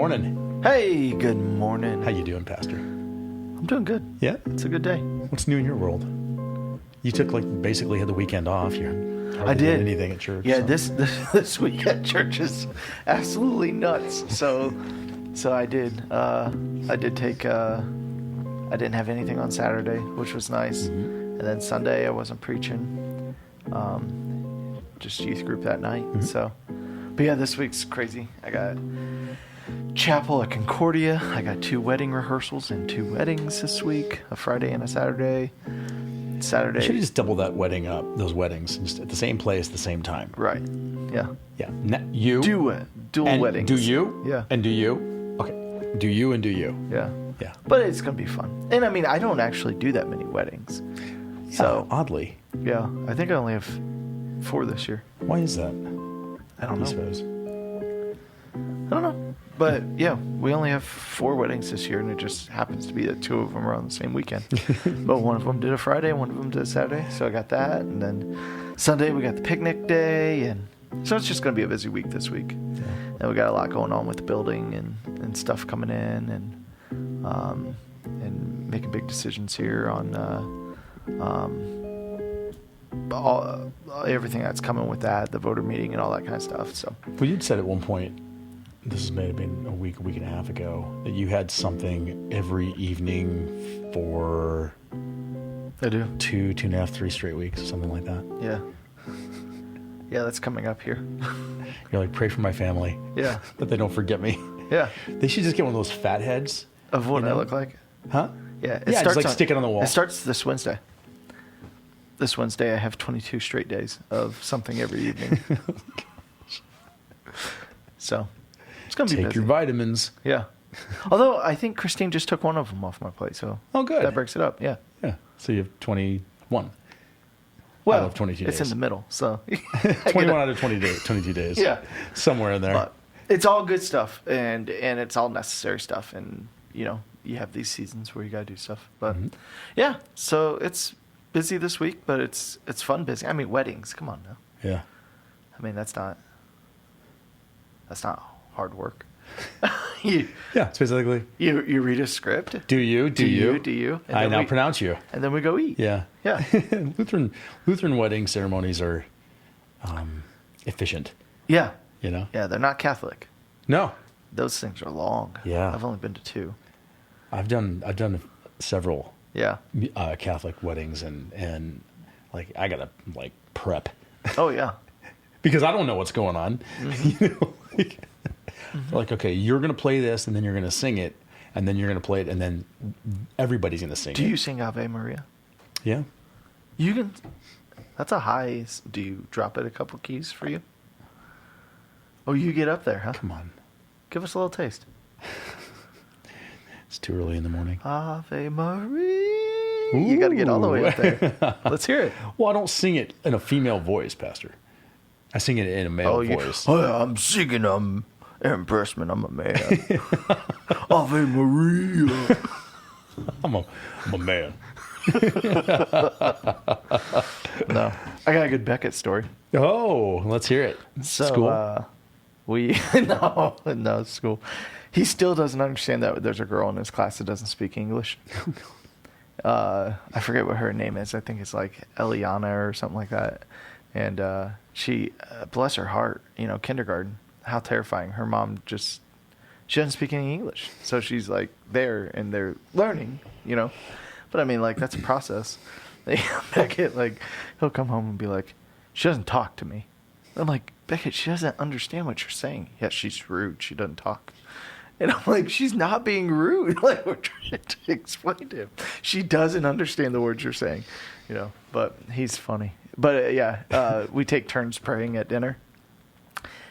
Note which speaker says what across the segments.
Speaker 1: morning.
Speaker 2: Hey, good morning.
Speaker 1: How you doing, Pastor?
Speaker 2: I'm doing good.
Speaker 1: Yeah?
Speaker 2: It's a good day.
Speaker 1: What's new in your world? You took basically had the weekend off. You hardly
Speaker 2: I did
Speaker 1: anything at church.
Speaker 2: Yeah,
Speaker 1: so.
Speaker 2: this week at church is absolutely nuts. So I did. I didn't have anything on Saturday, which was nice. Mm-hmm. And then Sunday I wasn't preaching. Just youth group that night. Mm-hmm. So, but yeah, this week's crazy. I got chapel at Concordia. I got 2 wedding rehearsals and 2 weddings this week, a Friday and a Saturday.
Speaker 1: You should have just doubled that wedding up, those weddings, just at the same place, at the same time.
Speaker 2: Right. Yeah.
Speaker 1: Yeah. You.
Speaker 2: Dual weddings.
Speaker 1: Do you?
Speaker 2: Yeah.
Speaker 1: And do you? Okay. Do you and do you?
Speaker 2: Yeah.
Speaker 1: Yeah.
Speaker 2: But it's going to be fun. And I mean, I don't actually do that many weddings.
Speaker 1: Yeah,
Speaker 2: so
Speaker 1: oddly.
Speaker 2: Yeah. I think I only have 4 this year.
Speaker 1: Why is that?
Speaker 2: I don't know.
Speaker 1: I suppose.
Speaker 2: I don't know. But yeah, we only have 4 weddings this year, and it just happens to be that 2 of them are on the same weekend. But one of them did a Friday, and one of them did a Saturday, so I got that. And then Sunday we got the picnic day, and so it's just going to be a busy week this week. Yeah. And we got a lot going on with the building and stuff coming in, and making big decisions here on everything that's coming with that, the voter meeting and all that kind of stuff. So.
Speaker 1: Well, you'd said at one point, this may have been a week and a half ago, that you had something every evening for
Speaker 2: I do
Speaker 1: 2.5, 3 straight weeks, or something like that.
Speaker 2: Yeah. Yeah, that's coming up here.
Speaker 1: You're like, pray for my family.
Speaker 2: Yeah.
Speaker 1: That they don't forget me.
Speaker 2: Yeah.
Speaker 1: They should just get one of those fat heads.
Speaker 2: Of what I look like?
Speaker 1: Huh?
Speaker 2: Yeah.
Speaker 1: Just like stick it on the wall.
Speaker 2: It starts this Wednesday. This Wednesday I have 22 straight days of something every evening. So it's going to be busy.
Speaker 1: Take your vitamins.
Speaker 2: Yeah. Although I think Christine just took one of them off my plate, so
Speaker 1: good.
Speaker 2: That breaks it up. Yeah.
Speaker 1: Yeah. So you have 21.
Speaker 2: Well,
Speaker 1: out of 22 days.
Speaker 2: It's in the middle, so
Speaker 1: 21 out of 22 days.
Speaker 2: Yeah.
Speaker 1: Somewhere in there.
Speaker 2: But it's all good stuff, and it's all necessary stuff, and you have these seasons where you got to do stuff. But yeah, so it's busy this week, but it's fun busy. I mean, weddings, come on now.
Speaker 1: Yeah. I
Speaker 2: mean, that's not hard work.
Speaker 1: It's basically
Speaker 2: you read a script.
Speaker 1: Do you? I now pronounce you.
Speaker 2: And then we go eat.
Speaker 1: Yeah.
Speaker 2: Yeah.
Speaker 1: Lutheran wedding ceremonies are efficient.
Speaker 2: Yeah.
Speaker 1: Yeah,
Speaker 2: they're not Catholic.
Speaker 1: No.
Speaker 2: Those things are long.
Speaker 1: Yeah.
Speaker 2: I've only been to 2.
Speaker 1: I've done several Catholic weddings, and like I gotta prep.
Speaker 2: Oh yeah.
Speaker 1: Because I don't know what's going on. Mm-hmm. Like, okay, you're going to play this, and then you're going to sing it, and then you're going to play it, and then everybody's going to sing it.
Speaker 2: Do you sing Ave Maria?
Speaker 1: Yeah.
Speaker 2: You can. That's a high. Do you drop it a couple keys for you? Oh, you get up there, huh?
Speaker 1: Come on.
Speaker 2: Give us a little taste.
Speaker 1: It's too early in the morning.
Speaker 2: Ave Maria. Ooh. You got to get all the way up there. Let's hear it.
Speaker 1: Well, I don't sing it in a female voice, Pastor. I sing it in a male voice.
Speaker 2: I'm singing, Empressman, I'm a man. Ave Maria.
Speaker 1: I'm a man.
Speaker 2: No. I got a good Beckett story.
Speaker 1: Oh, let's hear it.
Speaker 2: So,
Speaker 1: school?
Speaker 2: No, school. He still doesn't understand that there's a girl in his class that doesn't speak English. I forget what her name is. I think it's like Eliana or something like that. And she, bless her heart, kindergarten, how terrifying. Her mom she doesn't speak any English. So she's like there and they're learning, But I mean, that's a process. Beckett, he'll come home and be like, she doesn't talk to me. I'm like, Beckett, she doesn't understand what you're saying. Yeah, she's rude. She doesn't talk. And I'm like, she's not being rude. We're trying to explain to him. She doesn't understand the words you're saying, But he's funny. But we take turns praying at dinner.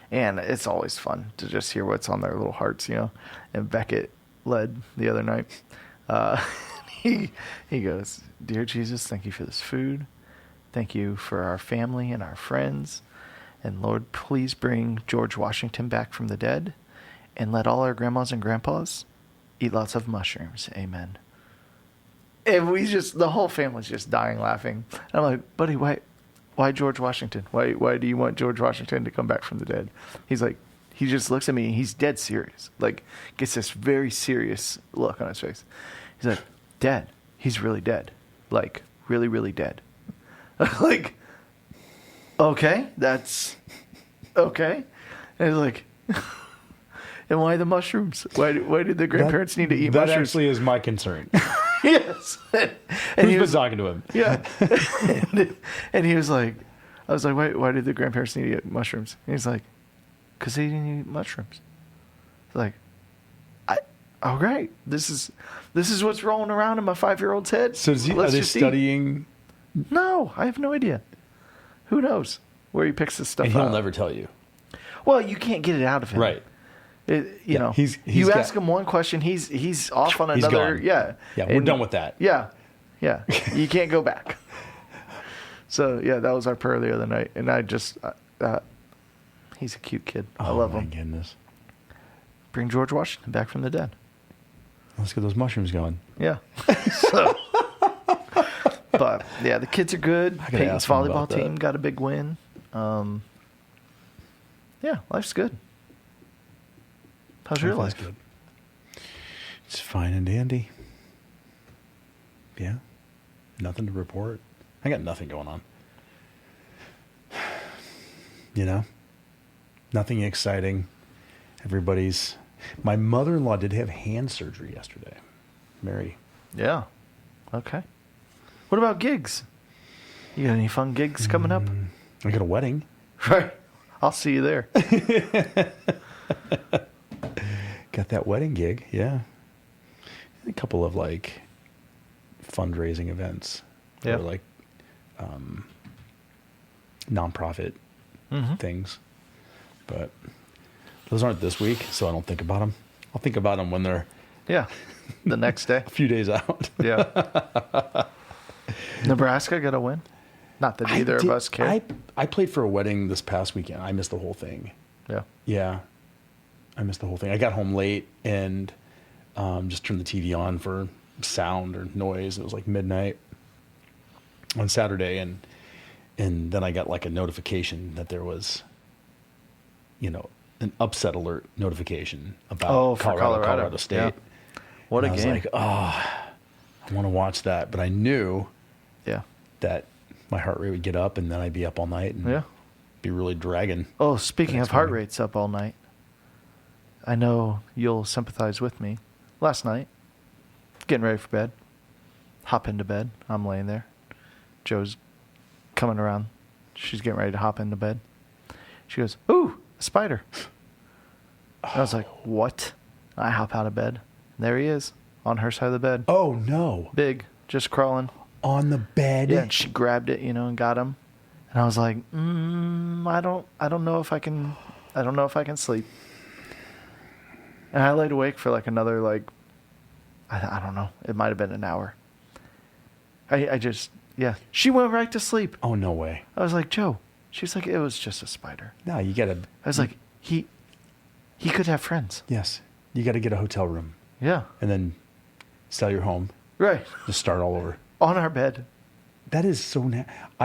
Speaker 2: And it's always fun to just hear what's on their little hearts, And Beckett led the other night. He goes, "Dear Jesus, thank you for this food. Thank you for our family and our friends. And Lord, please bring George Washington back from the dead. And let all our grandmas and grandpas eat lots of mushrooms. Amen." And the whole family's just dying laughing. And I'm like, "Buddy, why George Washington? Why do you want George Washington to come back from the dead?" He's like, he just looks at me. He's dead serious. Like, gets this very serious look on his face. He's like, Dad, he's really dead. Like, really, really dead. Like, okay, that's okay. And he's like, and why the mushrooms? Why did the grandparents need to eat
Speaker 1: that
Speaker 2: mushrooms?
Speaker 1: That actually is my concern.
Speaker 2: Yes. And
Speaker 1: Who's
Speaker 2: he was
Speaker 1: been talking to him?
Speaker 2: Yeah. and he was like, I was like, why did the grandparents need to eat mushrooms? And he's like, because they didn't eat mushrooms. It's like, all right, this is what's rolling around in my 5-year-old's head.
Speaker 1: So are they studying?
Speaker 2: No, I have no idea. Who knows where he picks this stuff
Speaker 1: And
Speaker 2: up?
Speaker 1: he'll never tell you.
Speaker 2: Well, you can't get it out of him.
Speaker 1: Right.
Speaker 2: You know, you ask him one question, he's off on another.
Speaker 1: Gone.
Speaker 2: Yeah.
Speaker 1: Yeah, we're done with that.
Speaker 2: Yeah. Yeah. You can't go back. So, yeah, that was our prayer the other night. And I just, he's a cute kid. I love him.
Speaker 1: Oh, my goodness.
Speaker 2: Bring George Washington back from the dead.
Speaker 1: Let's get those mushrooms going.
Speaker 2: Yeah. So, but, yeah, the kids are good.
Speaker 1: gotta
Speaker 2: Peyton's
Speaker 1: ask him
Speaker 2: volleyball
Speaker 1: about that.
Speaker 2: team got a big win. Yeah, life's good. How's your life?
Speaker 1: Good. It's fine and dandy. Yeah. Nothing to report. I got nothing going on. You know? Nothing exciting. My mother-in-law did have hand surgery yesterday. Mary.
Speaker 2: Yeah. Okay. What about gigs? You got any fun gigs coming up?
Speaker 1: I got a wedding.
Speaker 2: Right. I'll see you there.
Speaker 1: Got that wedding gig, yeah. A couple of like fundraising events.
Speaker 2: Yeah.
Speaker 1: Or like nonprofit things. But those aren't this week, so I don't think about them. I'll think about them when they're
Speaker 2: Yeah. The next day.
Speaker 1: a few days out.
Speaker 2: Yeah. Nebraska got a win. Not that either of us care.
Speaker 1: I played for a wedding this past weekend. I missed the whole thing.
Speaker 2: Yeah.
Speaker 1: Yeah. I missed the whole thing. I got home late and just turned the TV on for sound or noise. It was like midnight on Saturday, and then I got like a notification that there was, an upset alert notification about Colorado State.
Speaker 2: Yeah. What a
Speaker 1: I was
Speaker 2: game.
Speaker 1: like, I want to watch that, but I knew that my heart rate would get up, and then I'd be up all night and be really dragging.
Speaker 2: Oh, speaking of
Speaker 1: next
Speaker 2: heart
Speaker 1: morning.
Speaker 2: rates up all night, I know you'll sympathize with me. Last night, getting ready for bed, hop into bed. I'm laying there. Joe's coming around. She's getting ready to hop into bed. She goes, "Ooh, a spider." I was like, "What?" I hop out of bed. There he is on her side of the bed.
Speaker 1: Oh no!
Speaker 2: Big, just crawling.
Speaker 1: On the bed.
Speaker 2: Yeah, and she grabbed it, and got him. And I was like, I don't know if I can sleep. And I laid awake for like another, I don't know. It might have been an hour. She went right to sleep.
Speaker 1: Oh, no way.
Speaker 2: I was like, Joe. She's like, it was just a spider.
Speaker 1: No, you gotta.
Speaker 2: I was like, he could have friends.
Speaker 1: Yes, you gotta get a hotel room.
Speaker 2: Yeah.
Speaker 1: And then sell your home.
Speaker 2: Right.
Speaker 1: Just start all over.
Speaker 2: On our bed.
Speaker 1: That is so.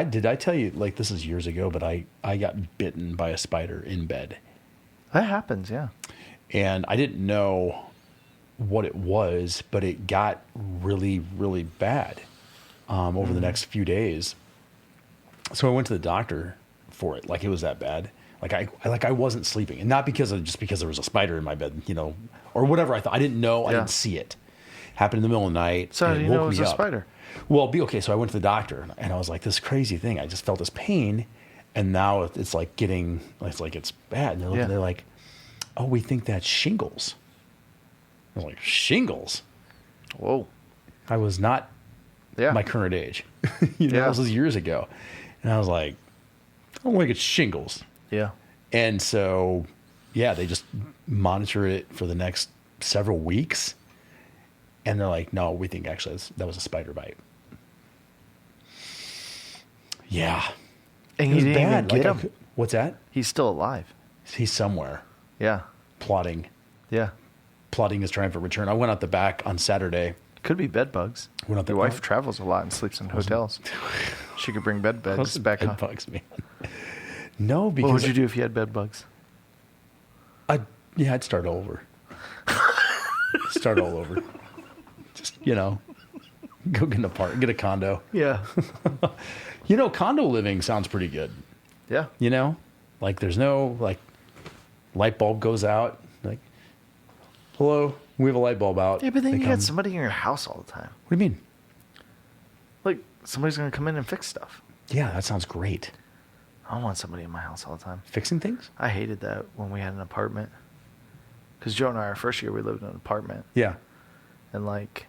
Speaker 1: Did I tell you, like, this is years ago, but I got bitten by a spider in bed.
Speaker 2: That happens, yeah.
Speaker 1: And I didn't know what it was, but it got really, really bad over the next few days. So I went to the doctor for it. Like, it was that bad. Like I wasn't sleeping, and not because there was a spider in my bed, or whatever I thought. I didn't know. I didn't see it. Happened in the middle of the night.
Speaker 2: So how do you know it was a spider?
Speaker 1: Well, okay. So I went to the doctor, and I was like, this crazy thing. I just felt this pain, and now it's like it's bad. And they're like, oh, we think that's shingles. I was like, shingles?
Speaker 2: Whoa.
Speaker 1: I was not my current age. This was years ago. And I was like, I don't think it's shingles.
Speaker 2: Yeah.
Speaker 1: And so, they just monitor it for the next several weeks. And they're like, no, we think actually that was a spider bite. Yeah.
Speaker 2: And you didn't even get him.
Speaker 1: What's that?
Speaker 2: He's still alive.
Speaker 1: He's somewhere.
Speaker 2: Yeah.
Speaker 1: Plotting his triumphant return. I went out the back on Saturday.
Speaker 2: Could be bed bugs. Your wife travels a lot and sleeps in hotels. She could bring bed bugs back home.
Speaker 1: Bed bugs, man. No, because
Speaker 2: What would you do if you had bed bugs?
Speaker 1: I'd start over. Start all over. Just, go get get a condo.
Speaker 2: Yeah.
Speaker 1: Condo living sounds pretty good.
Speaker 2: Yeah.
Speaker 1: Like there's no like light bulb goes out. Like, hello, we have a light bulb out.
Speaker 2: Yeah, but then
Speaker 1: They
Speaker 2: you
Speaker 1: come.
Speaker 2: got somebody in your house all the time.
Speaker 1: What do you mean?
Speaker 2: Like, somebody's going to come in and fix stuff.
Speaker 1: Yeah, that sounds great.
Speaker 2: I don't want somebody in my house all the time.
Speaker 1: Fixing things?
Speaker 2: I hated that when we had an apartment. Because Joe and I, our first year, we lived in an apartment.
Speaker 1: Yeah.
Speaker 2: And, like,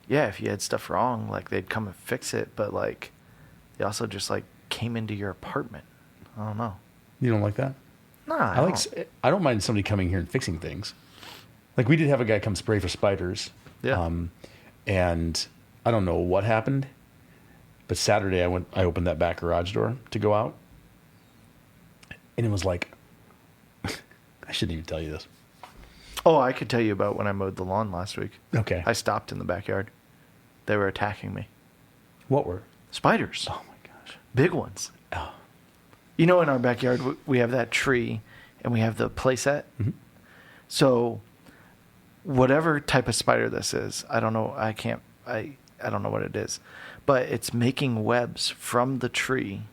Speaker 2: yeah, if you had stuff wrong, like, they'd come and fix it. But, like, they also just, like, came into your apartment. I don't know.
Speaker 1: You don't like that?
Speaker 2: Nah,
Speaker 1: I don't mind somebody coming here and fixing things. Like we did have a guy come spray for spiders.
Speaker 2: Yeah.
Speaker 1: And I don't know what happened, but Saturday I opened that back garage door to go out. And it was like, I shouldn't even tell you this.
Speaker 2: Oh, I could tell you about when I mowed the lawn last week.
Speaker 1: Okay.
Speaker 2: I stopped in the backyard. They were attacking me.
Speaker 1: What were?
Speaker 2: Spiders.
Speaker 1: Oh my gosh.
Speaker 2: Big ones.
Speaker 1: Oh.
Speaker 2: In our backyard, we have that tree and we have the play set.
Speaker 1: Mm-hmm.
Speaker 2: So whatever type of spider this is, I don't know. I don't know what it is, but it's making webs from the tree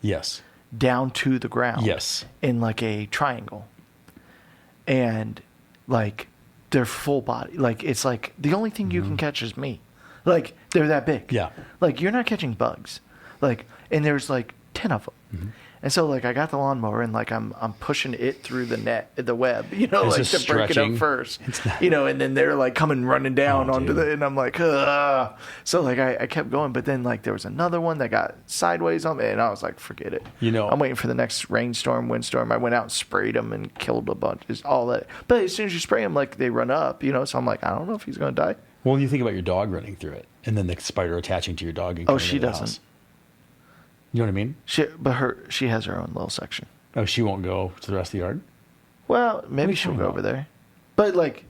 Speaker 1: Yes.
Speaker 2: down to the ground.
Speaker 1: Yes.
Speaker 2: In like a triangle. And like they're full body. Like it's like the only thing you can catch is me. Like they're that big.
Speaker 1: Yeah.
Speaker 2: Like you're not catching bugs. Like, and there's like 10 of them.
Speaker 1: Mm-hmm.
Speaker 2: And so like I got the lawnmower and like I'm pushing it through the web,
Speaker 1: It's
Speaker 2: like
Speaker 1: just
Speaker 2: to break it
Speaker 1: stretching.
Speaker 2: up first,
Speaker 1: not-
Speaker 2: and then they're like coming running down
Speaker 1: Oh,
Speaker 2: onto
Speaker 1: dude.
Speaker 2: and I'm like, ugh. So like I kept going, but then like there was another one that got sideways on me and I was like, forget it. I'm waiting for the next rainstorm, windstorm. I went out and sprayed them and killed a bunch, just all that. But as soon as you spray them, like they run up, so I'm like, I don't know if he's going to die.
Speaker 1: Well, you think about your dog running through it and then the spider attaching to your dog. And
Speaker 2: Oh,
Speaker 1: coming
Speaker 2: she
Speaker 1: into the
Speaker 2: doesn't.
Speaker 1: house. You know what I mean?
Speaker 2: She has her own little section.
Speaker 1: Oh, she won't go to the rest of the yard?
Speaker 2: Well, maybe
Speaker 1: you
Speaker 2: she'll
Speaker 1: talking
Speaker 2: go
Speaker 1: about?
Speaker 2: over there. But like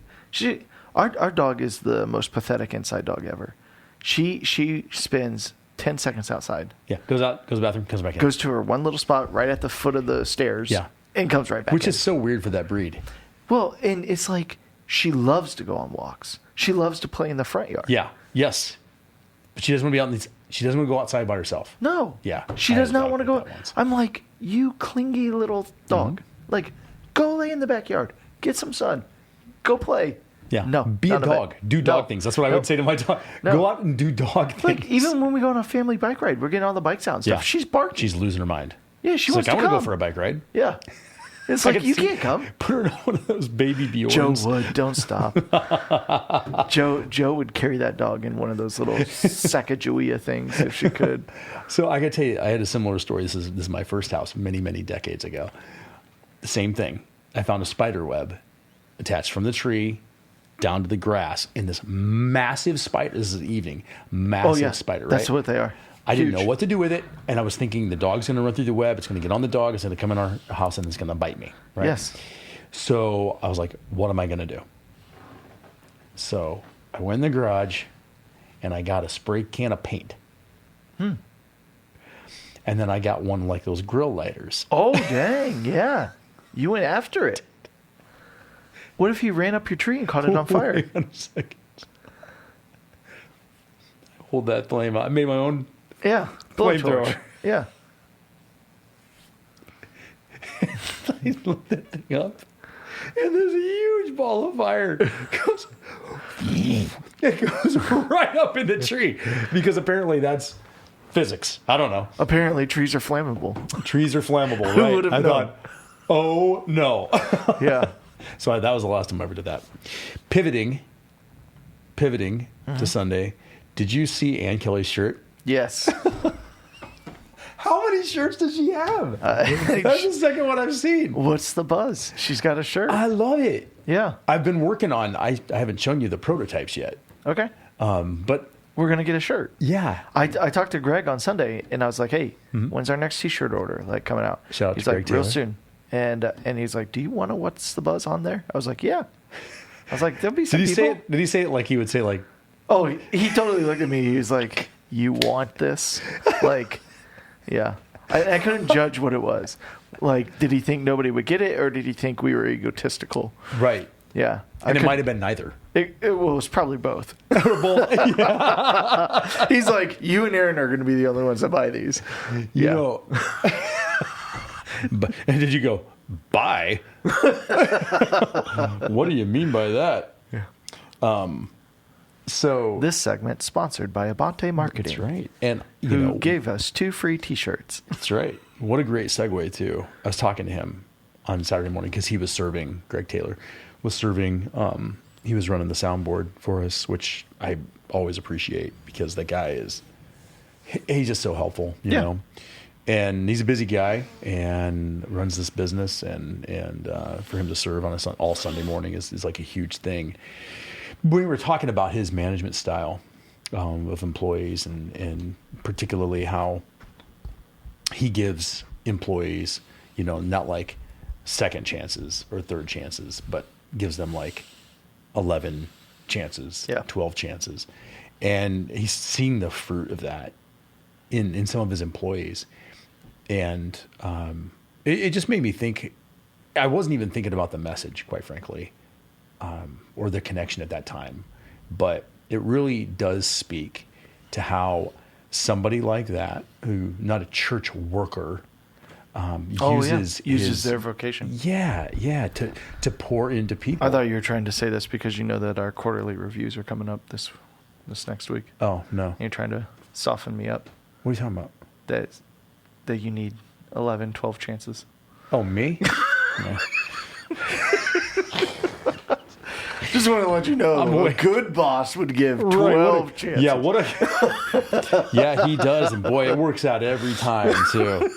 Speaker 2: our dog is the most pathetic inside dog ever. She spends 10 seconds outside.
Speaker 1: Yeah. Goes out, goes to the bathroom, comes back in.
Speaker 2: Goes to her one little spot right at the foot of the stairs.
Speaker 1: Yeah.
Speaker 2: And comes right back
Speaker 1: Which
Speaker 2: in.
Speaker 1: is so weird for that breed.
Speaker 2: Well, and it's like she loves to go on walks. She loves to play in the front yard.
Speaker 1: Yeah. Yes. But she doesn't want to be out in these. She doesn't want to go outside by herself.
Speaker 2: No.
Speaker 1: Yeah.
Speaker 2: She
Speaker 1: I had
Speaker 2: does
Speaker 1: a
Speaker 2: not
Speaker 1: dog
Speaker 2: want to
Speaker 1: like
Speaker 2: go.
Speaker 1: that once.
Speaker 2: I'm like, you clingy little dog. Like, go lay in the backyard. Get some sun. Go play.
Speaker 1: Yeah.
Speaker 2: No.
Speaker 1: Be a
Speaker 2: none of it.
Speaker 1: dog. Do dog
Speaker 2: No.
Speaker 1: things. That's what I
Speaker 2: Nope.
Speaker 1: would say to my dog.
Speaker 2: No.
Speaker 1: Go out and do dog things.
Speaker 2: Like, even when we go on a family bike ride, we're getting all the bikes out and stuff.
Speaker 1: Yeah.
Speaker 2: She's barking.
Speaker 1: She's losing her mind.
Speaker 2: Yeah, she
Speaker 1: She's
Speaker 2: wants
Speaker 1: like, I
Speaker 2: to
Speaker 1: want to
Speaker 2: come.
Speaker 1: go for a bike ride.
Speaker 2: Yeah. It's
Speaker 1: I
Speaker 2: like,
Speaker 1: can
Speaker 2: you
Speaker 1: see-
Speaker 2: can't come.
Speaker 1: Put her in one of those baby Bjorns.
Speaker 2: Joe would. Don't stop. Joe would carry that dog in one of those little Sacagawea things if she could.
Speaker 1: So I got to tell you, I had a similar story. This is my first house many, many decades ago. The same thing. I found a spider web attached from the tree down to the grass in this massive spider. This is the evening. Massive spider, right?
Speaker 2: That's what they are.
Speaker 1: I didn't
Speaker 2: Huge.
Speaker 1: know what to do with it, and I was thinking the dog's going to run through the web. It's going to get on the dog. It's going to come in our house, and it's going to bite me. Right?
Speaker 2: Yes.
Speaker 1: So I was like, what am I going to do? So I went in the garage, and I got a spray can of paint. And then I got one like those grill lighters.
Speaker 2: Oh, dang. Yeah. You went after it. What if he ran up your tree and caught it on fire?
Speaker 1: Wait a second. Hold that flame out. I made my own.
Speaker 2: Yeah.
Speaker 1: Flamethrower.
Speaker 2: Blowtorch. Yeah.
Speaker 1: I lit that thing up, and there's a huge ball of fire. It goes right up in the tree because apparently that's physics. I don't know.
Speaker 2: Apparently, trees are flammable.
Speaker 1: Trees are flammable,
Speaker 2: Who
Speaker 1: right?
Speaker 2: would have
Speaker 1: I
Speaker 2: known?
Speaker 1: thought, oh no.
Speaker 2: Yeah.
Speaker 1: So that was the last time I ever did that. Pivoting to Sunday. Did you see Ann Kelly's shirt?
Speaker 2: Yes.
Speaker 1: How many shirts does she have? That's the second one I've seen.
Speaker 2: What's the buzz? She's got a shirt.
Speaker 1: I love it.
Speaker 2: Yeah.
Speaker 1: I've been working on. I haven't shown you the prototypes yet.
Speaker 2: Okay.
Speaker 1: But
Speaker 2: We're going to get a shirt.
Speaker 1: yeah,
Speaker 2: I talked to Greg on Sunday, and I was like, hey, when's our next T-shirt order coming out?
Speaker 1: Shout out
Speaker 2: he's
Speaker 1: to
Speaker 2: like,
Speaker 1: Greg
Speaker 2: real
Speaker 1: Taylor.
Speaker 2: soon. And he's like, do you want to what's the buzz on there? I was like, yeah. I was like, there'll be some
Speaker 1: did he
Speaker 2: people.
Speaker 1: say it? Did he say it like he would say like?
Speaker 2: Oh, he totally looked at me. He was like, you want this? Like, yeah. I couldn't judge what it was. Like, did he think nobody would get it, or did he think we were egotistical?
Speaker 1: Right.
Speaker 2: Yeah.
Speaker 1: And it might have been neither.
Speaker 2: Well, it was probably both.
Speaker 1: Both. Yeah.
Speaker 2: He's like, you and Aaron are going to be the only ones that buy these.
Speaker 1: You know. And did you go, buy? What do you mean by that?
Speaker 2: Yeah.
Speaker 1: So
Speaker 2: this segment sponsored by Abante Marketing.
Speaker 1: That's right. And
Speaker 2: who gave us 2 free T-shirts.
Speaker 1: That's right. What a great segue too. I was talking to him on Saturday morning because he was serving. Greg Taylor was serving. He was running the soundboard for us, which I always appreciate because that guy he's just so helpful, you know. And he's a busy guy and runs this business, and for him to serve on all Sunday morning is like a huge thing. We were talking about his management style of employees, and particularly how he gives employees, not like second chances or third chances, but gives them like 11 chances, 12 chances. And he's seeing the fruit of that in some of his employees. And it just made me think. I wasn't even thinking about the message, quite frankly, or the connection at that time. But it really does speak to how somebody like that, who not a church worker, uses
Speaker 2: their vocation.
Speaker 1: Yeah, to pour into people.
Speaker 2: I thought you were trying to say this because you know that our quarterly reviews are coming up this next week.
Speaker 1: Oh, no.
Speaker 2: And you're trying to soften me up.
Speaker 1: What are you talking about?
Speaker 2: That you need 11, 12 chances.
Speaker 1: Oh, me? No.
Speaker 2: Just want to let you know, a good boss would give 12 chances.
Speaker 1: Yeah, yeah, he does, and boy, it works out every time too.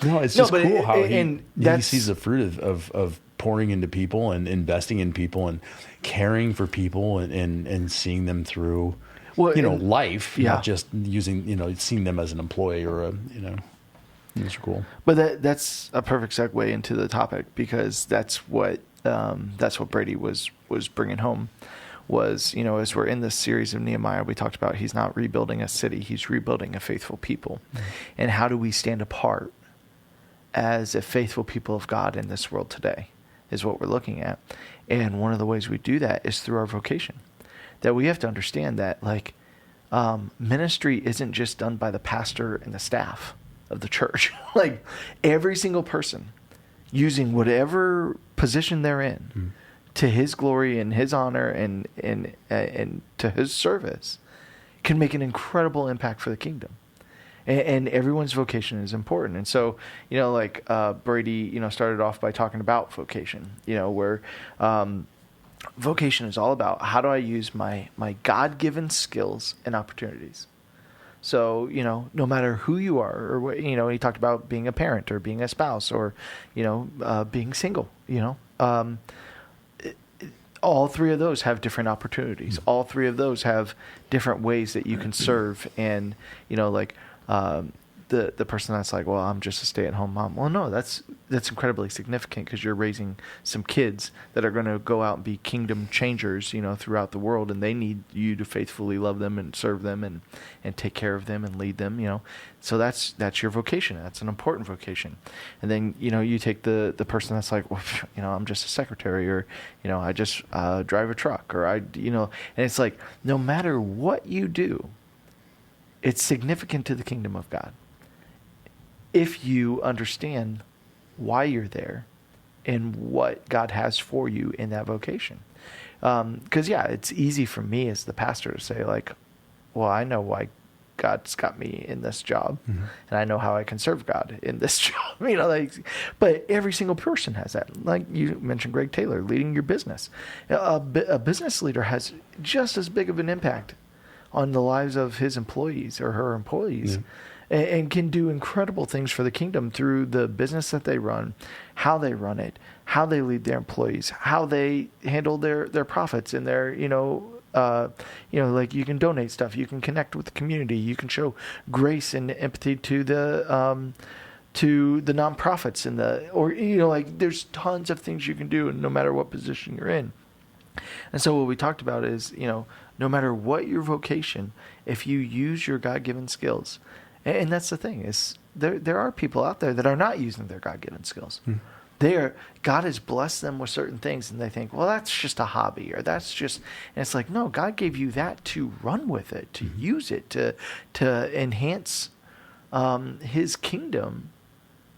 Speaker 1: No, it's just cool how he sees the fruit of pouring into people and investing in people and caring for people and seeing them through, life, not just seeing them as an employee or it's cool.
Speaker 2: But that's a perfect segue into the topic, because that's what Brady was bringing home. Was, as we're in this series of Nehemiah, we talked about he's not rebuilding a city, he's rebuilding a faithful people. Mm-hmm. And how do we stand apart as a faithful people of God in this world today is what we're looking at. And one of the ways we do that is through our vocation. That we have to understand that ministry isn't just done by the pastor and the staff of the church. Like every single person using whatever position they're in to his glory and his honor and to his service can make an incredible impact for the kingdom. And everyone's vocation is important. And so, Brady, started off by talking about vocation, where vocation is all about how do I use my God-given skills and opportunities. So, no matter who you are, or, he talked about being a parent or being a spouse or, being single, all 3 of those have different opportunities. All 3 of those have different ways that you can serve. And, the person that's like, well, I'm just a stay-at-home mom. Well, no, that's incredibly significant, because you're raising some kids that are going to go out and be kingdom changers, throughout the world, and they need you to faithfully love them and serve them and take care of them and lead them, So that's your vocation. That's an important vocation. And then, you take the person that's like, well, I'm just a secretary, or, I just drive a truck, or and it's like, no matter what you do, it's significant to the kingdom of God if you understand why you're there and what God has for you in that vocation. Because, it's easy for me as the pastor to say, like, well, I know why God's got me in this job, and I know how I can serve God in this job. But every single person has that. Like you mentioned, Greg Taylor, leading your business. A business leader has just as big of an impact on the lives of his employees or her employees. And can do incredible things for the kingdom through the business that they run, how they run it, how they lead their employees, how they handle their profits and their, like you can donate stuff, you can connect with the community, you can show grace and empathy to the nonprofits and there's tons of things you can do no matter what position you're in. And so what we talked about is, no matter what your vocation, if you use your God-given skills And that's the thing is there are people out there that are not using their God-given skills.
Speaker 1: Hmm.
Speaker 2: God has blessed them with certain things, and they think, well, that's just a hobby, or that's just. And it's like, no, God gave you that to run with it, to use it, to enhance His kingdom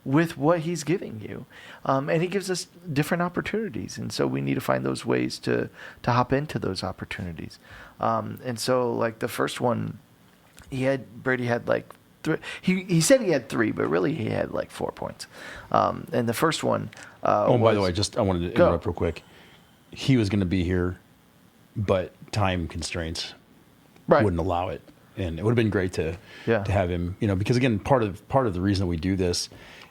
Speaker 2: with what He's giving you, and He gives us different opportunities, and so we need to find those ways to hop into those opportunities. And so, like the first one, Brady had like. He said he had 3, but really he had like 4 points. And the first one.
Speaker 1: By the way, I wanted to interrupt real quick. He was going to be here, but time constraints wouldn't allow it, and it would have been great to have him. Because again, part of the reason that we do this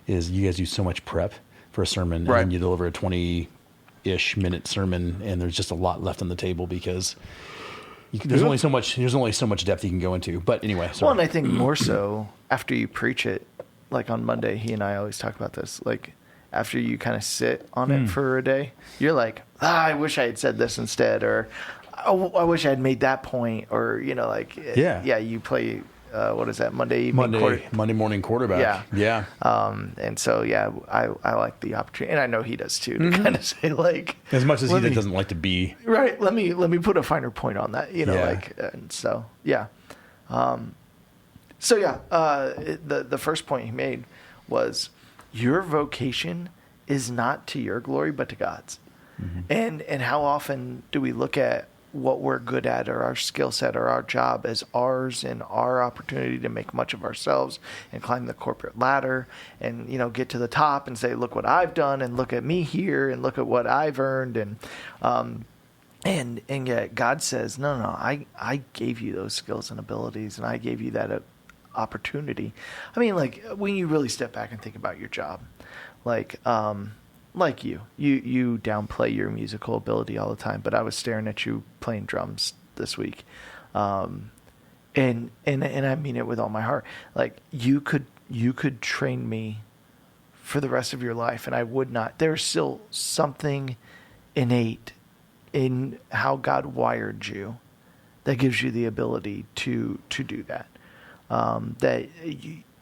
Speaker 1: is you guys do so much prep for a sermon, and then you deliver a 20-ish minute sermon, and there's just a lot left on the table because. There's only so much depth you can go into. But anyway, sorry.
Speaker 2: Well, and I think more so after you preach it, like on Monday, he and I always talk about this. Like after you kind of sit on it for a day, you're like, I wish I had said this instead, or I wish I had made that point, or you play. What is that? Monday
Speaker 1: morning quarterback. Yeah.
Speaker 2: And so I like the opportunity, and I know he does too, to kind of say like,
Speaker 1: as much as he doesn't like to be
Speaker 2: right. Let me put a finer point on that. And so yeah. The first point he made was your vocation is not to your glory, but to God's. Mm-hmm. And how often do we look at what we're good at, or our skill set, or our job as ours and our opportunity to make much of ourselves and climb the corporate ladder and, get to the top and say, look what I've done, and look at me here, and look at what I've earned. And yet God says, no, I gave you those skills and abilities, and I gave you that opportunity. I mean, like when you really step back and think about your job, like you downplay your musical ability all the time, but I was staring at you playing drums this week. And I mean it with all my heart. Like you could train me for the rest of your life, and I would not. There's still something innate in how God wired you that gives you the ability to do that.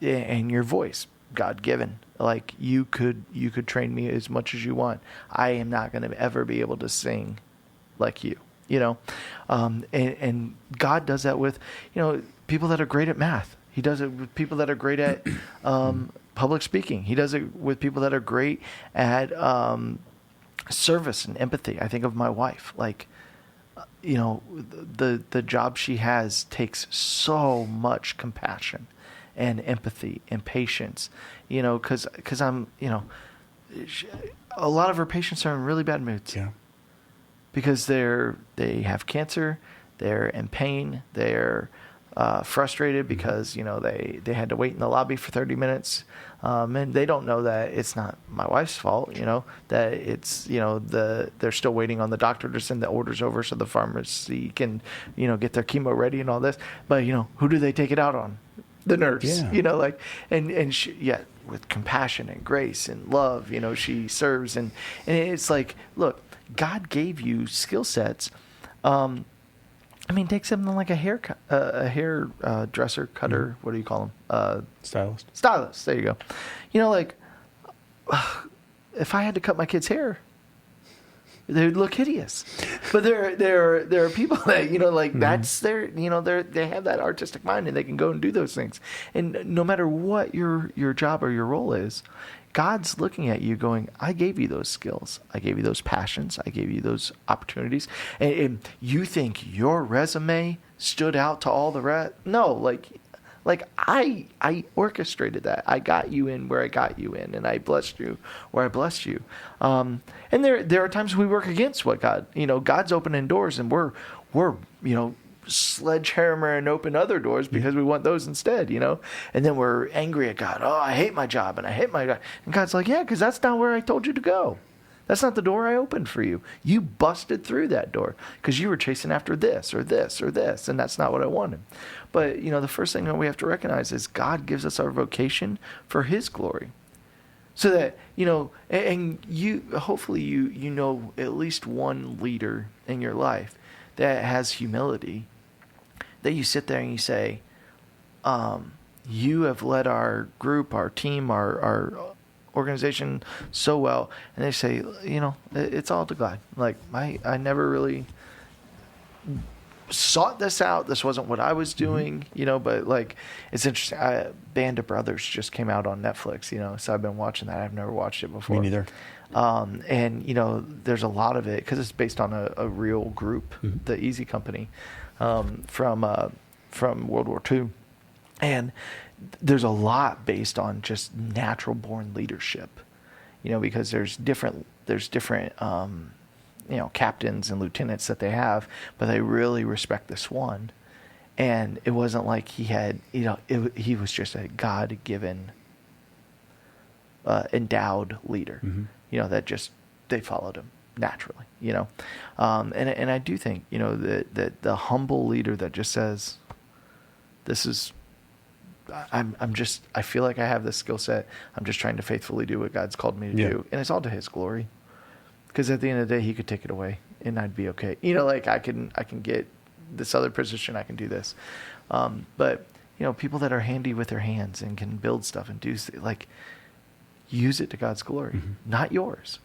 Speaker 2: And your voice, God given. Like you could train me as much as you want. I am not going to ever be able to sing like you, and God does that with, people that are great at math. He does it with people that are great at public speaking. He does it with people that are great at service and empathy. I think of my wife, like, the job she has takes so much compassion and empathy and patience, because I'm, a lot of her patients are in really bad moods.
Speaker 1: Yeah.
Speaker 2: Because they have cancer, they're in pain, they're frustrated because, they had to wait in the lobby for 30 minutes. And they don't know that it's not my wife's fault, that it's, they're still waiting on the doctor to send the orders over so the pharmacy can, get their chemo ready and all this. But, who do they take it out on? The nurse, and she, with compassion and grace and love, she serves. And it's like, look, God gave you skill sets. Take something like a hair dresser, cutter. Mm-hmm. What do you call them? Stylist. There you go. If I had to cut my kid's hair, they would look hideous. But there are people that, mm-hmm. that's their, they have that artistic mind, and they can go and do those things. And no matter what your job or your role is, God's looking at you going, I gave you those skills. I gave you those passions. I gave you those opportunities. And you think your resume stood out to all the rest? No, like I orchestrated that. I got you in where I got you in, and I blessed you where I blessed you. And there are times we work against what God, God's opening doors, and we're sledgehammer and open other doors because we want those instead, and then we're angry at God. Oh, I hate my job, and I hate my God. And God's like, yeah, because that's not where I told you to go. That's not the door I opened for you. You busted through that door because you were chasing after this or this or this, and that's not what I wanted. But, the first thing that we have to recognize is God gives us our vocation for His glory. So that, and you, hopefully you know at least one leader in your life that has humility, that you sit there and you say, you have led our group, our team, our organization so well. And they say, it's all to God. Like, I never really sought this out. This wasn't what I was doing, but like, it's interesting. Band of Brothers just came out on Netflix, so I've been watching that. I've never watched it before.
Speaker 1: Me neither.
Speaker 2: And there's a lot of it because it's based on a real group, the Easy Company, from World War II. And there's a lot based on just natural born leadership, because there's different captains and lieutenants that they have, but they really respect this one. And it wasn't like he had, he was just a God-given, endowed leader, that just, they followed him naturally, and I do think, that the humble leader that just says, this is, I feel like I have this skill set. I'm just trying to faithfully do what God's called me to do. And it's all to his glory. Because at the end of the day, he could take it away and I'd be okay. Like I can get this other position. I can do this. But people that are handy with their hands and can build stuff and do like, use it to God's glory, not yours.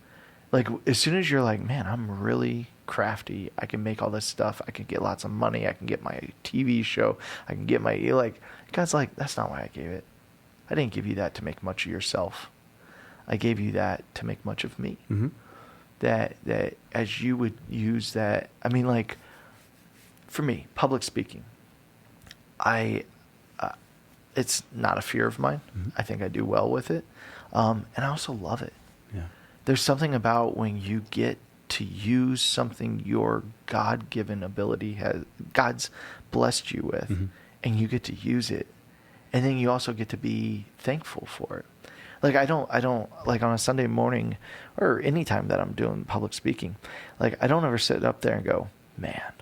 Speaker 2: Like as soon as you're like, man, I'm really crafty. I can make all this stuff. I can get lots of money. I can get my TV show. I can get my, God's like, that's not why I gave it. I didn't give you that to make much of yourself. I gave you that to make much of me. That as you would use that, for me, public speaking, it's not a fear of mine. I think I do well with it. And I also love it.
Speaker 1: Yeah.
Speaker 2: There's something about when you get to use something your God-given ability God's blessed you with, and you get to use it, and then you also get to be thankful for it. Like I don't like on a Sunday morning or any time that I'm doing public speaking, like I don't ever sit up there and go, man,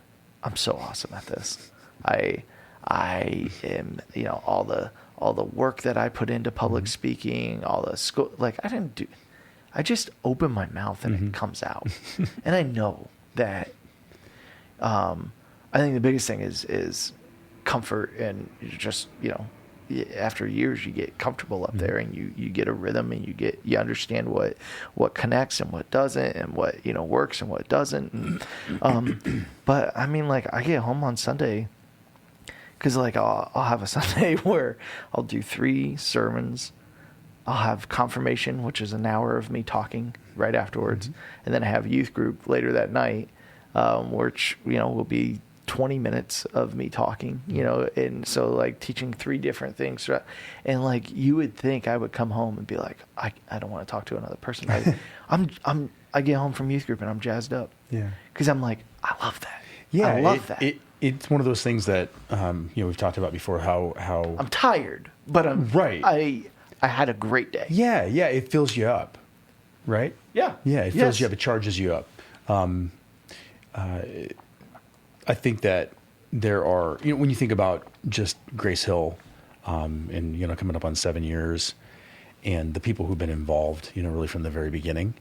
Speaker 2: I'm so awesome at this. I am, all the work that I put into public speaking, all the school, like I just open my mouth and it comes out. And I know that, I think the biggest thing is comfort, and just, after years you get comfortable up there and you get a rhythm, and you understand what connects and what doesn't, and what, works and what doesn't. And, but I get home on Sunday, cause I'll have a Sunday where I'll do 3 sermons. I'll have confirmation, which is an hour of me talking right afterwards. And then I have youth group later that night, which, will be 20 minutes of me talking, and so teaching 3 different things. And you would think I would come home and be like, I don't want to talk to another person. I get home from youth group and I'm jazzed up. Yeah. Cause I'm like, I love that.
Speaker 1: Yeah.
Speaker 2: I love that.
Speaker 1: It's one of those things that, we've talked about before, how
Speaker 2: I'm tired, but I'm right. I had a great day.
Speaker 1: Yeah. Yeah. It fills you up. Right.
Speaker 2: Yeah.
Speaker 1: Yeah. It fills you up. It charges you up. I think that there are, when you think about just Grace Hill, and, coming up on 7 years, and the people who've been involved, really from the very beginning,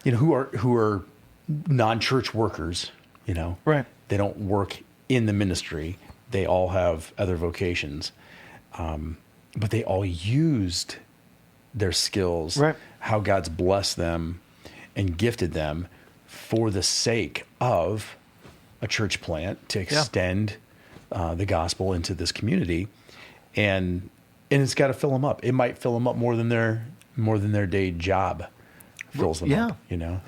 Speaker 1: who are non-church workers,
Speaker 2: right.
Speaker 1: They don't work in the ministry. They all have other vocations. But they all used their skills, right. How God's blessed them and gifted them for the sake of a church plant to extend the gospel into this community, and it's got to fill them up. It might fill them up more than their day job fills them up.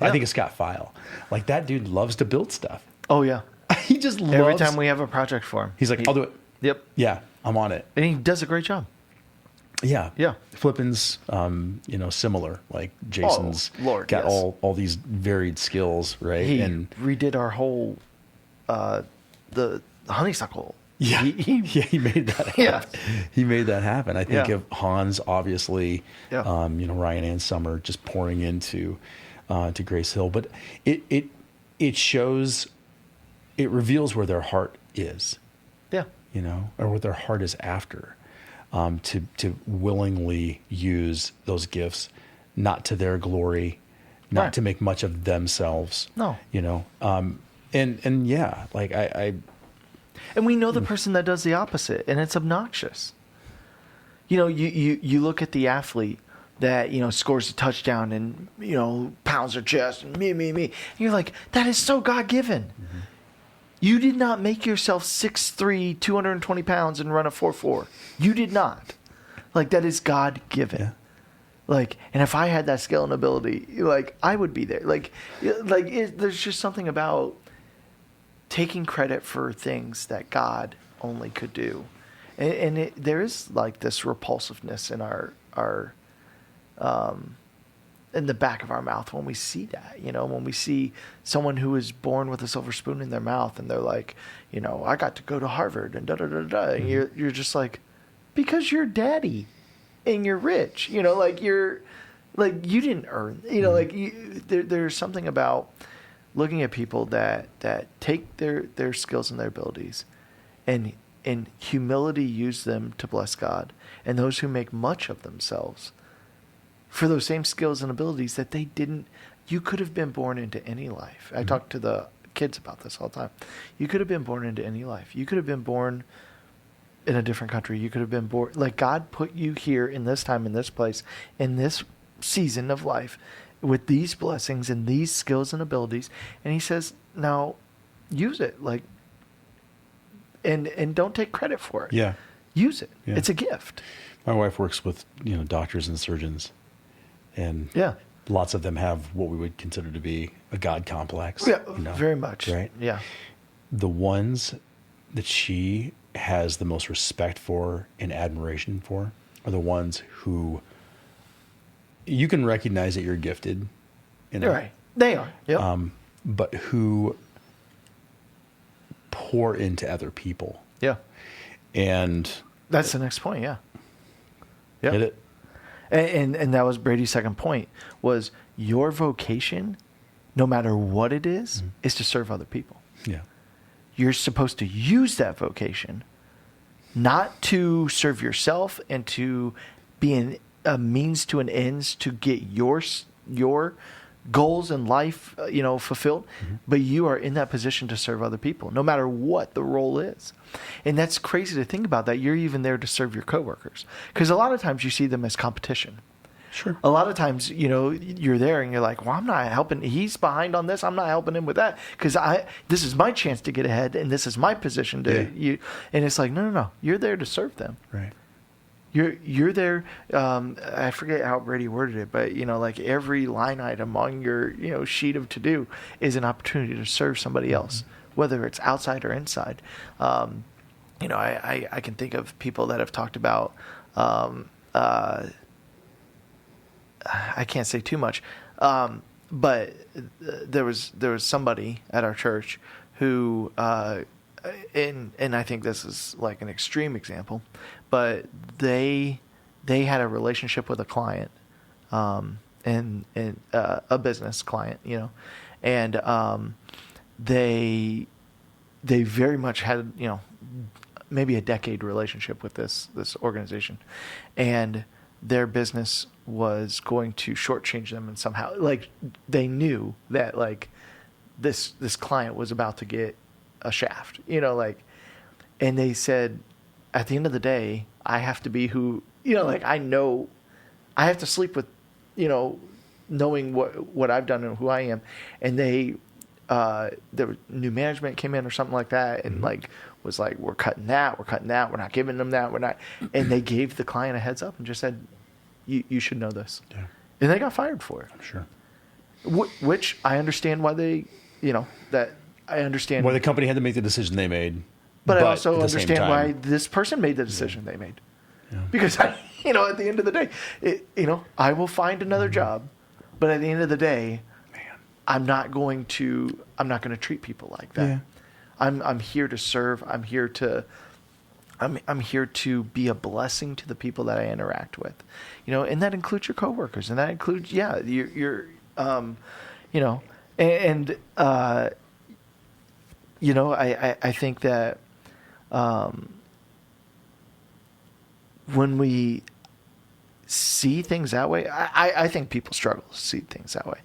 Speaker 1: I think of Scott File, like that dude loves to build stuff.
Speaker 2: Oh yeah,
Speaker 1: he just loves.
Speaker 2: Every time we have a project for him,
Speaker 1: he's like, I'll do it.
Speaker 2: Yep.
Speaker 1: Yeah, I'm on it,
Speaker 2: and he does a great job.
Speaker 1: Yeah.
Speaker 2: Yeah.
Speaker 1: Flippin's, similar. Like Jason's got all these varied skills, right?
Speaker 2: He
Speaker 1: and
Speaker 2: redid our whole, the honeysuckle.
Speaker 1: Yeah. He made that happen. Yeah. He made that happen. I think of Hans, obviously, Ryan and Summer just pouring into to Grace Hill. But it shows, it reveals where their heart is.
Speaker 2: Yeah.
Speaker 1: Or what their heart is after. To willingly use those gifts, not to their glory, not to make much of themselves.
Speaker 2: No.
Speaker 1: And yeah, like I
Speaker 2: and we know the person that does the opposite, and it's obnoxious. You look at the athlete that, scores a touchdown and, pounds their chest and me. And you're like, that is so God-given. Mm-hmm. You did not make yourself 6'3", 220 pounds and run a 4.4. You did not. Like, that is God-given. Yeah. Like, and if I had that skill and ability, like, I would be there. There's just something about taking credit for things that God only could do. And there is, like, this repulsiveness in our in the back of our mouth when we see that, when we see someone who is born with a silver spoon in their mouth and they're like, I got to go to Harvard and da-da-da-da. And you're just like, because you're daddy and you're rich, you're like, you didn't earn, there's something about looking at people that take their skills and their abilities and in humility use them to bless God, and those who make much of themselves for those same skills and abilities that they didn't. You could have been born into any life. I talk to the kids about this all the time. You could have been born into any life. You could have been born in a different country. You could have been born, like, God put you here in this time, in this place, in this season of life with these blessings and these skills and abilities. And he says, now use it, like, and don't take credit for it.
Speaker 1: Yeah.
Speaker 2: Use it.
Speaker 1: Yeah.
Speaker 2: It's a gift.
Speaker 1: My wife works with, doctors and surgeons, and lots of them have what we would consider to be a God complex.
Speaker 2: Yeah, very much.
Speaker 1: Right?
Speaker 2: Yeah.
Speaker 1: The ones that she has the most respect for and admiration for are the ones who you can recognize that you're gifted.
Speaker 2: Right. They are. Yep.
Speaker 1: But who pour into other people.
Speaker 2: Yeah.
Speaker 1: And
Speaker 2: that's the next point. Yeah.
Speaker 1: Hit it.
Speaker 2: And that was Brady's second point, was your vocation, no matter what it is to serve other people.
Speaker 1: Yeah.
Speaker 2: You're supposed to use that vocation not to serve yourself and to be a means to an ends to get your goals in life, fulfilled, but you are in that position to serve other people, no matter what the role is. And that's crazy to think about, that you're even there to serve your coworkers, because a lot of times you see them as competition.
Speaker 1: Sure.
Speaker 2: A lot of times, you're there and you're like, well, I'm not helping. He's behind on this. I'm not helping him with that because this is my chance to get ahead and this is my position to you. And it's like, no. You're there to serve them.
Speaker 1: Right.
Speaker 2: You're there. I forget how Brady worded it, but like every line item on your sheet of to do is an opportunity to serve somebody else, whether it's outside or inside. I can think of people that have talked about. I can't say too much, but there was somebody at our church who, and I think this is like an extreme example, but they had a relationship with a client, and a business client, and they very much had maybe a decade relationship with this organization, and their business was going to shortchange them, and somehow, like, they knew that, like, this client was about to get a shaft, and they said, at the end of the day, I have to be who, I know, I have to sleep with, knowing what I've done and who I am. And there was new management came in or something like that, and was like, we're cutting that, we're not giving them that, we're not. And they gave the client a heads up and just said, you should know this. Yeah. And they got fired for it.
Speaker 1: I'm sure.
Speaker 2: Which I understand why they, that I understand
Speaker 1: why the company had to make the decision they made.
Speaker 2: But I also understand why this person made the decision they made. Yeah. Because at the end of the day, I will find another job, but at the end of the day, I'm not going to treat people like that. Yeah. I'm here to serve. I'm here to be a blessing to the people that I interact with, and that includes your coworkers, and that includes your I think that when we see things that way, I think people struggle to see things that way.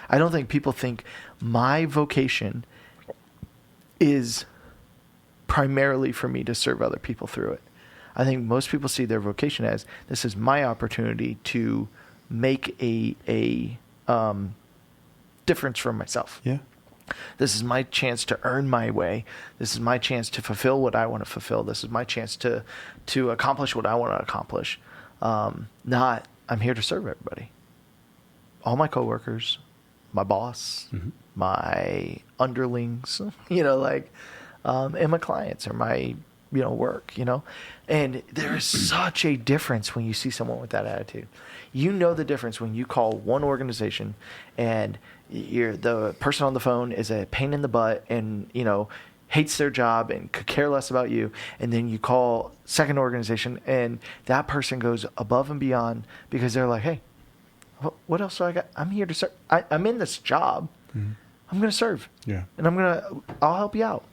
Speaker 2: I don't think people think my vocation is primarily for me to serve other people through it. I think most people see their vocation as, this is my opportunity to make a difference for myself.
Speaker 1: Yeah.
Speaker 2: This is my chance to earn my way. This is my chance to fulfill what I want to fulfill. This is my chance to accomplish what I want to accomplish. Not, I'm here to serve everybody. All my coworkers, my boss, my underlings, and my clients or my, work, And there is such a difference when you see someone with that attitude. You know the difference when you call one organization and the person on the phone is a pain in the butt and, hates their job and could care less about you. And then you call second organization and that person goes above and beyond because they're like, hey, what else do I got? I'm here to serve. I'm in this job. I'm going to serve.
Speaker 1: Yeah.
Speaker 2: And I'll help you out.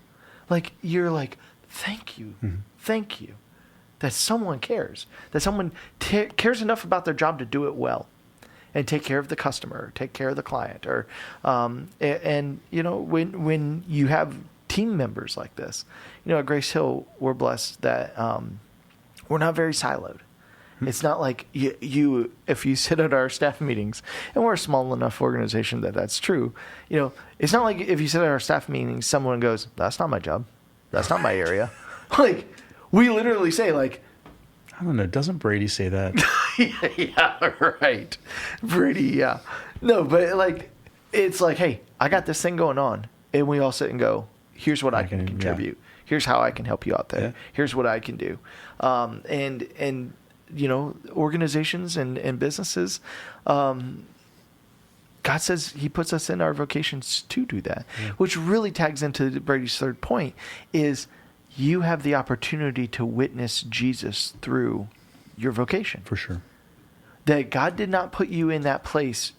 Speaker 2: Like, you're like, thank you. Thank you. That someone cares. That someone cares enough about their job to do it well. And take care of the customer, take care of the client. Or, when you have team members like this, at Grace Hill, we're blessed that we're not very siloed. It's not like you if you sit at our staff meetings, and we're a small enough organization that's true. It's not like if you sit at our staff meetings, someone goes, "That's not my job, that's not my area." Like, we literally say, like,
Speaker 1: I don't know. Doesn't Brady say that?
Speaker 2: yeah, right. Brady, yeah. No, but like, it's like, hey, I got this thing going on, and we all sit and go, here's what I can contribute. Yeah. Here's how I can help you out there. Yeah. Here's what I can do. And organizations and businesses, God says he puts us in our vocations to do that, which really tags into Brady's third point is you have the opportunity to witness Jesus through your vocation.
Speaker 1: For sure.
Speaker 2: That God did not put you in that place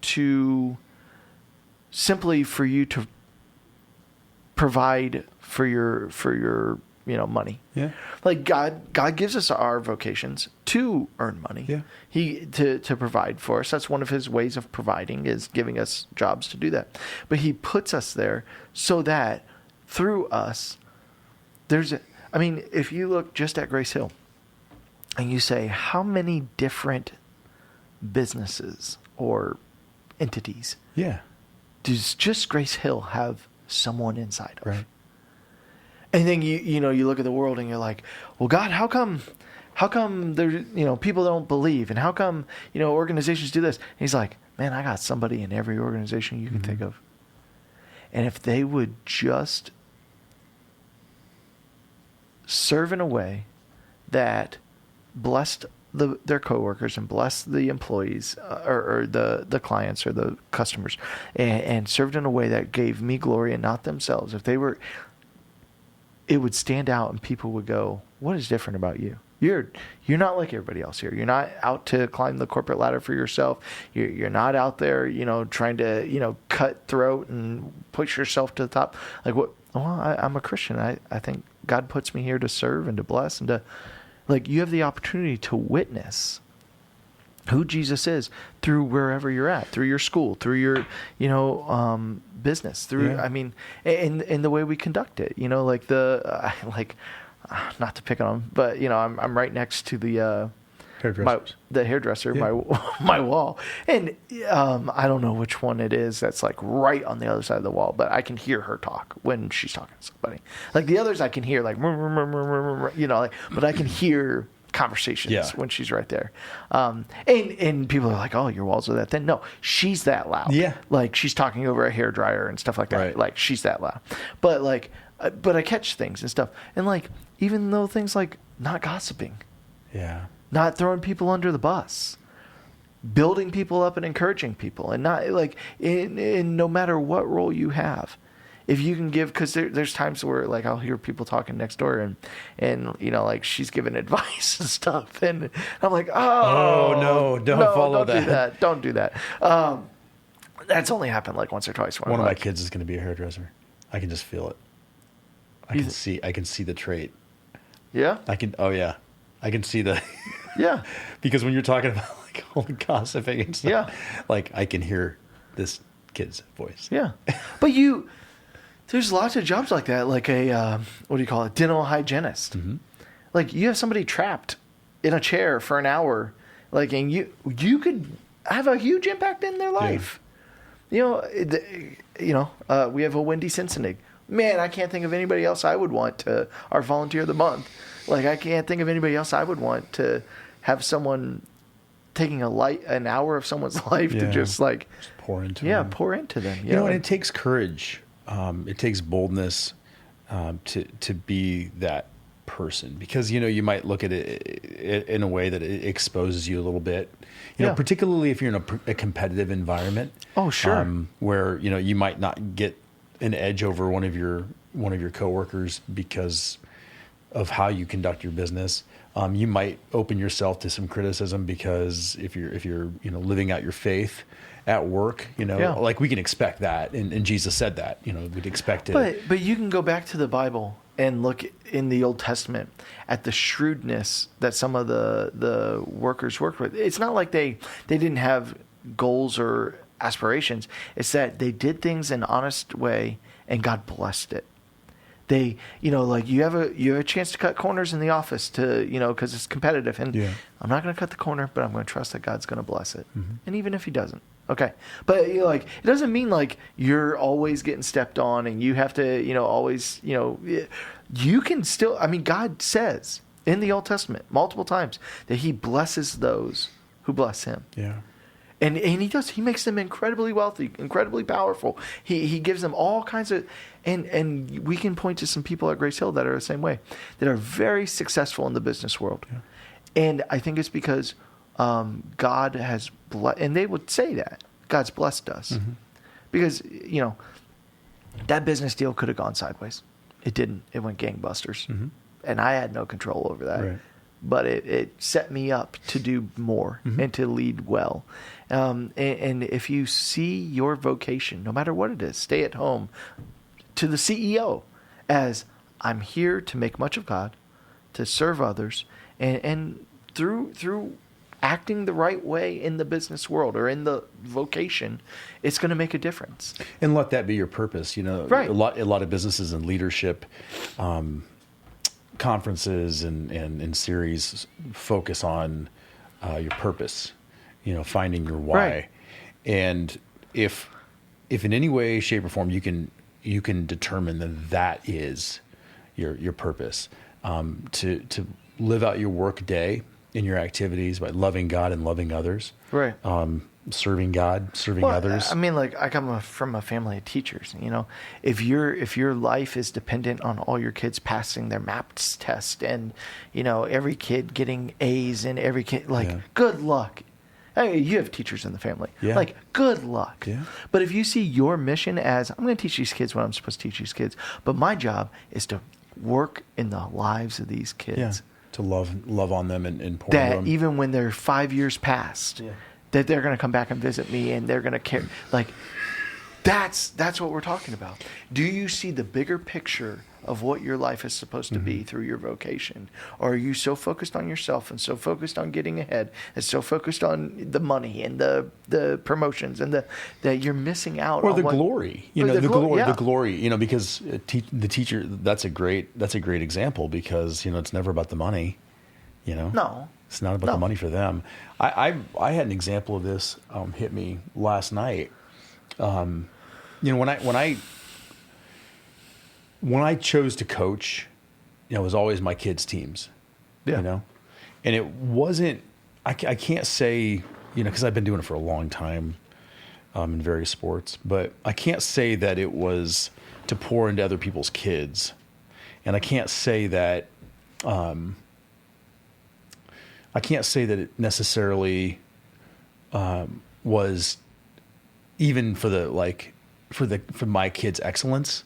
Speaker 2: to simply for you to provide for your money.
Speaker 1: Yeah.
Speaker 2: Like God gives us our vocations to earn money.
Speaker 1: Yeah.
Speaker 2: To provide for us. That's one of his ways of providing, is giving us jobs to do that. But he puts us there so that through us, if you look just at Grace Hill and you say, how many different businesses or entities does just Grace Hill have someone inside of?
Speaker 1: Right.
Speaker 2: And then you look at the world and you're like, well, God, how come there people don't believe, and how come organizations do this? And he's like, man, I got somebody in every organization you can think of. And if they would just serve in a way that blessed their coworkers and blessed the employees or the clients or the customers, and served in a way that gave me glory and not themselves, it would stand out and people would go, what is different about you? You're not like everybody else here. You're not out to climb the corporate ladder for yourself. You're not out there, trying to, cut throat and push yourself to the top. Like, what? Well, I'm a Christian. I think God puts me here to serve and to bless and to, like, you have the opportunity to witness who Jesus is through wherever you're at, through your school, through your, business, through, in the way we conduct it, not to pick on them, but I'm right next to the hairdresser, my wall, and I don't know which one it is that's like right on the other side of the wall, but I can hear her talk when she's talking to somebody. Like the others, I can hear like, but I can hear conversations when she's right there. And people are like, oh, your walls are that thin. No, she's that loud. Yeah. Like she's talking over a hairdryer and stuff like that. Right. Like she's that loud. But like, but I catch things and stuff. And like, even though things like not gossiping. Yeah. Not throwing people under the bus. Building people up and encouraging people. And not like, in no matter what role you have. If you can give, because there's times where like I'll hear people talking next door and like she's giving advice and stuff, and I'm like, no, don't follow that. Don't do that. That's only happened like once or twice.
Speaker 1: One of my kids is going to be a hairdresser. I can just feel it. I can see the trait. Yeah. I can see the. Yeah. Because when you're talking about like all the gossiping and stuff, like I can hear this kid's voice.
Speaker 2: Yeah. But there's lots of jobs like that, like a, what do you call it, dental hygienist. Mm-hmm. Like, you have somebody trapped in a chair for an hour, like, and you could have a huge impact in their life. We have a Wendy Cincinnig. Man, I can't think of anybody else I would want to, our volunteer of the month. Like, I can't think of anybody else I would want to have someone taking an hour of someone's life to just
Speaker 1: pour into them.
Speaker 2: Pour into them.
Speaker 1: You know, and it takes courage. It takes boldness to be that person, because you might look at it in a way that it exposes you a little bit. You know, particularly if you're in a competitive environment.
Speaker 2: Oh, sure.
Speaker 1: Where you might not get an edge over one of your coworkers because of how you conduct your business. You might open yourself to some criticism because if you're living out your faith at work, like we can expect that, and Jesus said that, we'd expect it.
Speaker 2: But you can go back to the Bible and look in the Old Testament at the shrewdness that some of the workers worked with. It's not like they didn't have goals or aspirations. It's that they did things in an honest way, and God blessed it. They, like you have a chance to cut corners in the office because it's competitive, and I'm not going to cut the corner, but I'm going to trust that God's going to bless it. Mm-hmm. And even if he doesn't, okay. But it doesn't mean like you're always getting stepped on and you have to, always, you can still, God says in the Old Testament multiple times that he blesses those who bless him.
Speaker 1: Yeah.
Speaker 2: And he does. He makes them incredibly wealthy, incredibly powerful. He gives them all kinds of, and we can point to some people at Grace Hill that are the same way, that are very successful in the business world. Yeah. And I think it's because God has blessed, and they would say that God's blessed us, mm-hmm. because that business deal could have gone sideways. It didn't. It went gangbusters, mm-hmm. and I had no control over that. Right. But it set me up to do more, mm-hmm. and to lead well. And if you see your vocation, no matter what it is, stay at home, to the CEO, as I'm here to make much of God, to serve others, and through acting the right way in the business world or in the vocation, it's going to make a difference.
Speaker 1: And let that be your purpose.
Speaker 2: Right.
Speaker 1: A lot of businesses and leadership conferences and series focus on your purpose, finding your why.
Speaker 2: Right.
Speaker 1: And if in any way, shape, or form you can determine that is your purpose, to live out your work day in your activities by loving God and loving others.
Speaker 2: Right.
Speaker 1: Serving God, serving others.
Speaker 2: I come from a family of teachers. If your life is dependent on all your kids passing their MAPS test, and every kid getting A's, and every kid good luck. Hey, you have teachers in the family. Yeah. Good luck.
Speaker 1: Yeah.
Speaker 2: But if you see your mission as, I'm going to teach these kids what I'm supposed to teach these kids, but my job is to work in the lives of these kids.
Speaker 1: Yeah. To love on them and pour
Speaker 2: that
Speaker 1: them.
Speaker 2: Even when they're 5 years past. Yeah. That they're going to come back and visit me, and they're going to care. That's what we're talking about. Do you see the bigger picture of what your life is supposed to be through your vocation? Or are you so focused on yourself and so focused on getting ahead and so focused on the money and the promotions and that you're missing out on
Speaker 1: glory? The glory, because the teacher, that's a great example, because, it's never about the money,
Speaker 2: No.
Speaker 1: It's not about the money for them. I had an example of this hit me last night. When I chose to coach, it was always my kids' teams.
Speaker 2: Yeah.
Speaker 1: And it wasn't. I can't say, because I've been doing it for a long time, in various sports, but I can't say that it was to pour into other people's kids, and I can't say that. I can't say that it necessarily was even for my kids' excellence,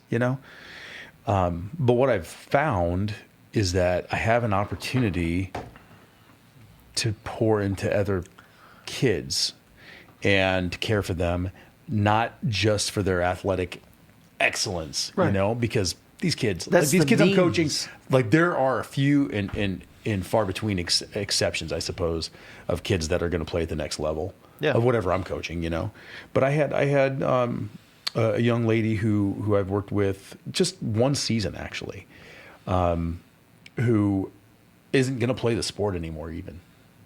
Speaker 1: But what I've found is that I have an opportunity to pour into other kids and to care for them, not just for their athletic excellence,
Speaker 2: right.
Speaker 1: Because these kids, I'm coaching, there are a few in far between exceptions, I suppose, of kids that are going to play at the next level of whatever I'm coaching, But I had a young lady who I've worked with just one season, actually, who isn't going to play the sport anymore even,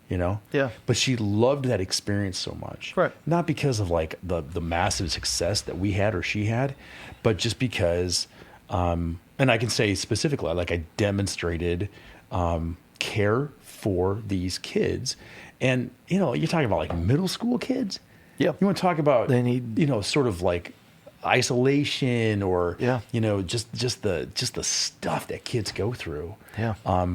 Speaker 1: you know?
Speaker 2: Yeah.
Speaker 1: But she loved that experience so much.
Speaker 2: Right.
Speaker 1: Not because of like the massive success that we had or she had, but just because, and I can say specifically, like I demonstrated care for these kids. And, you know, you're talking about like middle school kids.
Speaker 2: Yeah.
Speaker 1: You want to talk about,
Speaker 2: They need,
Speaker 1: you know, sort of like isolation or,
Speaker 2: Yeah.
Speaker 1: you know, just the stuff that kids go through.
Speaker 2: Yeah.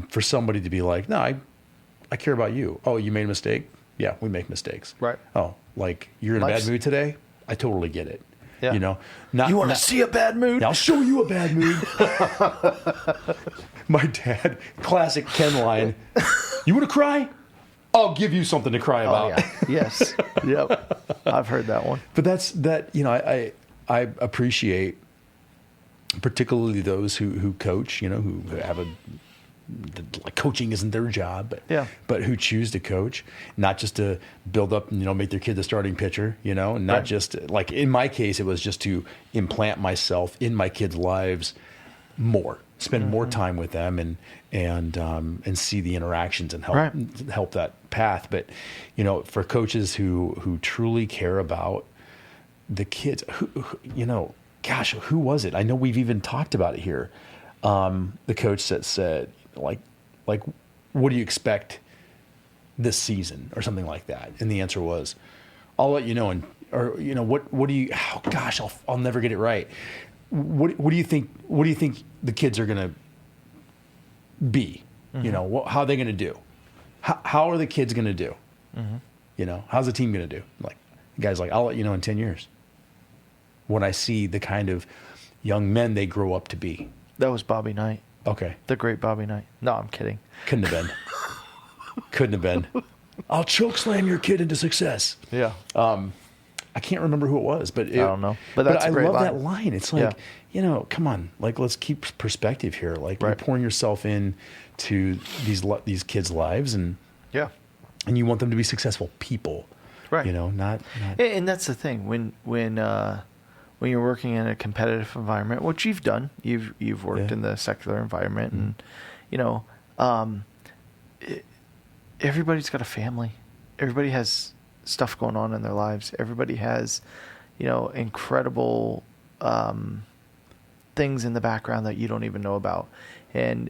Speaker 1: For somebody to be like, no, I care about you. Oh, you made a mistake? Yeah, we make mistakes.
Speaker 2: Right.
Speaker 1: Oh, like you're in a
Speaker 2: Life's-
Speaker 1: bad mood today? I totally get it.
Speaker 2: Yeah.
Speaker 1: You know, not,
Speaker 2: you want to
Speaker 1: not-
Speaker 2: see a bad mood?
Speaker 1: I'll show you a bad mood. My dad, classic Ken line. You want to cry? I'll give you something to cry about.
Speaker 2: Oh, yeah. Yes. Yep. I've heard that one.
Speaker 1: But that, you know, I appreciate particularly those who coach, you know, who have like coaching isn't their job, but who choose to coach, not just to build up, you know, make their kid the starting pitcher, you know, and not
Speaker 2: Right.
Speaker 1: just like in my case, it was just to implant myself in my kids' lives more, spend more time with them and see the interactions and help that path. But, you know, for coaches who truly care about the kids, who you know, gosh, who was it? I know we've even talked about it here. The coach that said, like, what do you expect this season or something like that? And the answer was, I'll let you know. Or, you know, what do you, oh gosh, I'll never get it right. What do you think the kids are going to be? Mm-hmm. You know, how are they going to do? How are the kids going to do? Mm-hmm. You know, how's the team going to do? Like, the guy's like, I'll let you know in 10 years when I see the kind of young men they grow up to be.
Speaker 2: That was Bobby Knight.
Speaker 1: Okay.
Speaker 2: The great Bobby Knight. No, I'm kidding.
Speaker 1: Couldn't have been. Couldn't have been. I'll choke slam your kid into success.
Speaker 2: Yeah.
Speaker 1: I can't remember who it was, but
Speaker 2: I don't know. But that's a
Speaker 1: I
Speaker 2: great
Speaker 1: love
Speaker 2: line.
Speaker 1: that line. It's like, you know, come on, like let's keep perspective here. Like you're pouring yourself in to these kids' lives, and you want them to be successful people,
Speaker 2: right?
Speaker 1: You know, not.
Speaker 2: And that's the thing when you're working in a competitive environment, which you've done, you've worked in the secular environment, and you know, everybody's got a family. Everybody has stuff going on in their lives. Everybody has, you know, incredible things in the background that you don't even know about. And,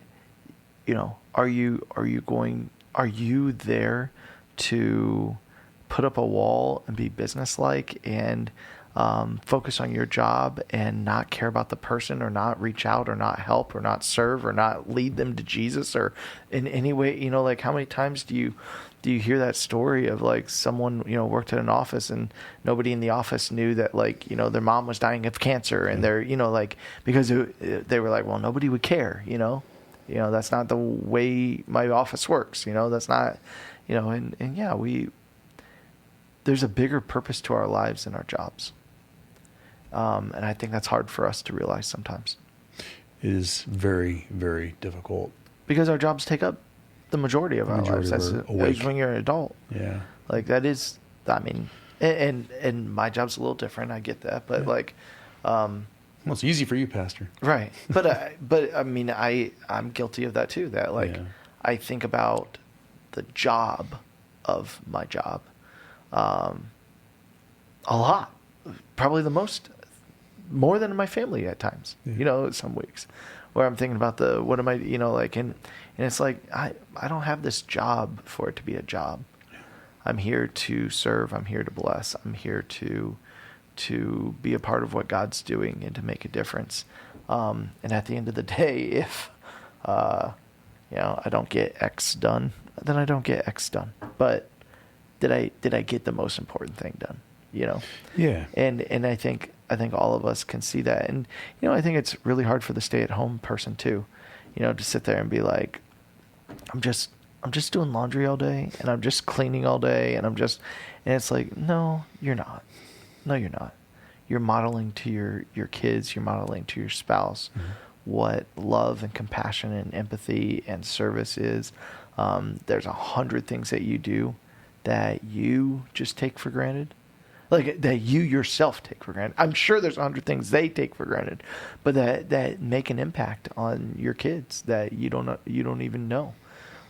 Speaker 2: you know, are you there to put up a wall and be businesslike and focus on your job and not care about the person, or not reach out, or not help, or not serve, or not lead them to Jesus, or in any way, you know, like how many times do you hear that story of like someone, you know, worked at an office and nobody in the office knew that, like, you know, their mom was dying of cancer, and they're, you know, like, because they were like, well, nobody would care, you know, that's not the way my office works, you know, that's not, you know, and yeah, there's a bigger purpose to our lives than our jobs. And I think that's hard for us to realize sometimes.
Speaker 1: It is very, very difficult.
Speaker 2: Because our jobs take up the majority of our lives as when you're an adult.
Speaker 1: Yeah.
Speaker 2: Like that is, I mean, and my job's a little different. I get that, but like,
Speaker 1: well, it's easy for you, Pastor.
Speaker 2: Right. But I mean, I'm guilty of that too. That like, I think about the job of my job, a lot, probably the most, more than my family at times, you know, some weeks where I'm thinking about what am I, you know, like, and it's like, I don't have this job for it to be a job. I'm here to serve. I'm here to bless. I'm here to be a part of what God's doing and to make a difference. And at the end of the day, if, you know, I don't get X done, then I don't get X done. But did I get the most important thing done? You know?
Speaker 1: Yeah.
Speaker 2: And I think all of us can see that. And, you know, I think it's really hard for the stay-at-home person too, you know, to sit there and be like, I'm just doing laundry all day, and I'm just cleaning all day, and and it's like, no, you're not. No, you're not. You're modeling to your kids, you're modeling to your spouse what love and compassion and empathy and service is. There's 100 things that you do that you just take for granted. Like that you yourself take for granted. I'm sure there's 100 things they take for granted, but that make an impact on your kids that you don't even know.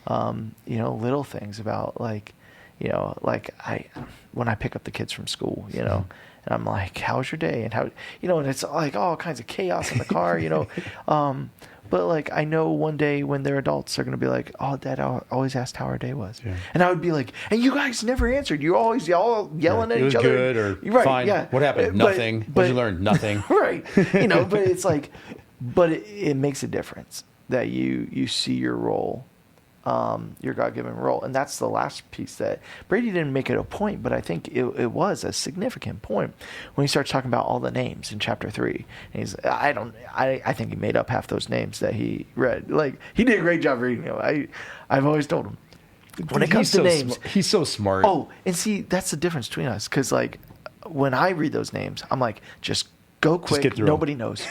Speaker 2: Little things about like when I pick up the kids from school, and I'm like, how's your day? And and it's like all kinds of chaos in the car, but like, I know one day when they're adults, they're going to be like, oh, Dad, I always asked how our day was. Yeah. And I would be like, and you guys never answered. You always all yelling at each other.
Speaker 1: It was good or fine. Yeah. What happened? Nothing. What did you learn? Nothing.
Speaker 2: Right. But it's like, but it makes a difference that you see your role, your God-given role. And that's the last piece that Brady didn't make it a point, but I think it was a significant point when he starts talking about all the names in chapter 3. And I think he made up half those names that he read. Like, he did a great job reading them. I've always told him, when it comes to names,
Speaker 1: he's so smart.
Speaker 2: Oh, and see, that's the difference between us. Because like, when I read those names, I'm like, just go quick.
Speaker 1: Just
Speaker 2: Nobody knows.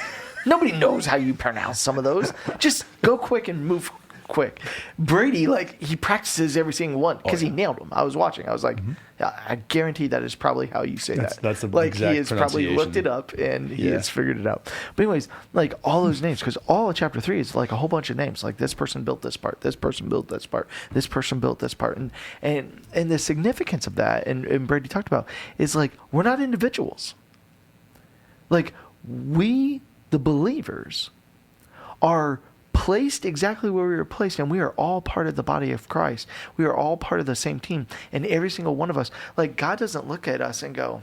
Speaker 2: Nobody knows how you pronounce some of those. Just go quick and move quick. Brady, like, he practices every single one because he nailed them. I was watching. I was like, yeah, I guarantee that is probably how you say that.
Speaker 1: That's the
Speaker 2: like,
Speaker 1: exact
Speaker 2: he has probably looked it up and he has figured it out. But anyways, like, all those names, because all of chapter 3 is like a whole bunch of names. Like, this person built this part. This person built this part. This person built this part. And the significance of that, and Brady talked about, is like, we're not individuals. Like, we, the believers, are placed exactly where we were placed, and we are all part of the body of Christ. We are all part of the same team, and every single one of us, like, God doesn't look at us and go,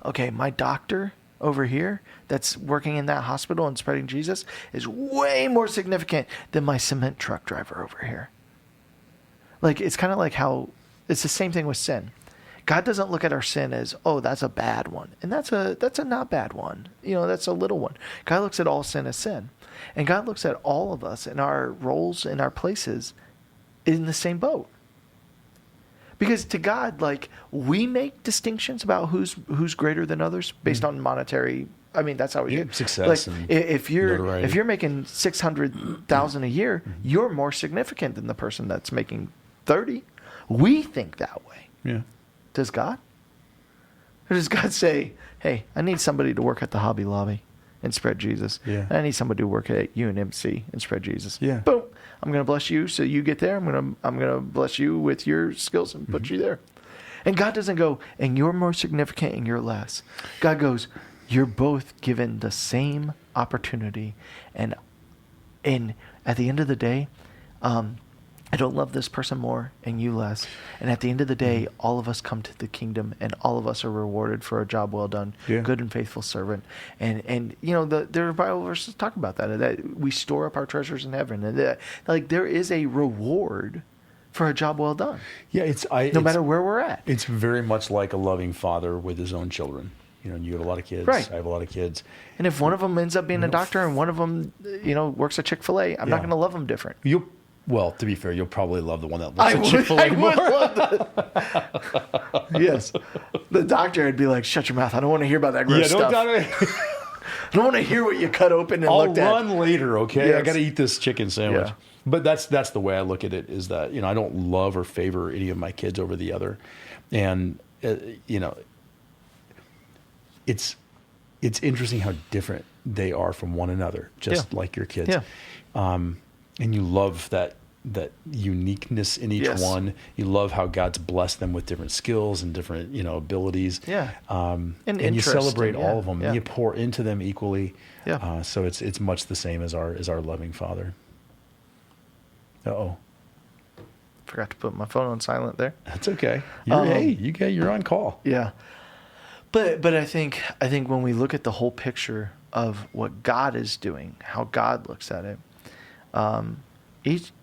Speaker 2: okay, my doctor over here that's working in that hospital and spreading Jesus is way more significant than my cement truck driver over here. Like, it's kind of like how it's the same thing with sin. God doesn't look at our sin as, oh, that's a bad one, and that's a not bad one. That's a little one. God looks at all sin as sin. And God looks at all of us and our roles and our places in the same boat. Because to God, like, we make distinctions about who's greater than others based on monetary. I mean, that's how we do
Speaker 1: success.
Speaker 2: Like,
Speaker 1: and
Speaker 2: if you're making $600,000 a year, you're more significant than the person that's making 30. We think that way.
Speaker 1: Yeah.
Speaker 2: Does God? Or does God say, hey, I need somebody to work at the Hobby Lobby and spread Jesus.
Speaker 1: Yeah.
Speaker 2: I need somebody to work at UNMC and spread Jesus.
Speaker 1: Yeah.
Speaker 2: Boom. I'm going to bless you so you get there. I'm going to bless you with your skills and put you there. And God doesn't go, and you're more significant and you're less. God goes, you're both given the same opportunity. And at the end of the day, I don't love this person more and you less. And at the end of the day, all of us come to the kingdom and all of us are rewarded for a job well done, good and faithful servant. And there are Bible verses talk about that we store up our treasures in heaven. And like, there is a reward for a job well done.
Speaker 1: Yeah,
Speaker 2: no matter where we're at.
Speaker 1: It's very much like a loving father with his own children. You have a lot of kids.
Speaker 2: Right.
Speaker 1: I have a lot of kids.
Speaker 2: And if one of them ends up being a doctor and one of them, works at Chick-fil-A, I'm not going to love them different.
Speaker 1: Well, to be fair, you'll probably love the one that looks at Chick-fil-A more.
Speaker 2: Yes. The doctor would be like, shut your mouth. I don't want to hear about that gross stuff. I don't want to hear what you cut open and looked at.
Speaker 1: I'll run later, okay?
Speaker 2: Yes.
Speaker 1: I got to eat this chicken sandwich.
Speaker 2: Yeah.
Speaker 1: But that's the way I look at it, is that, I don't love or favor any of my kids over the other. And, it's interesting how different they are from one another, just like your kids.
Speaker 2: Yeah.
Speaker 1: And you love that uniqueness in each one. You love how God's blessed them with different skills and different, abilities.
Speaker 2: Yeah.
Speaker 1: And you celebrate all of them.
Speaker 2: Yeah.
Speaker 1: And you pour into them equally.
Speaker 2: Yeah.
Speaker 1: So it's much the same as our loving Father. Uh-oh.
Speaker 2: Forgot to put my phone on silent there.
Speaker 1: That's okay. You're on call.
Speaker 2: Yeah. But I think when we look at the whole picture of what God is doing, how God looks at it,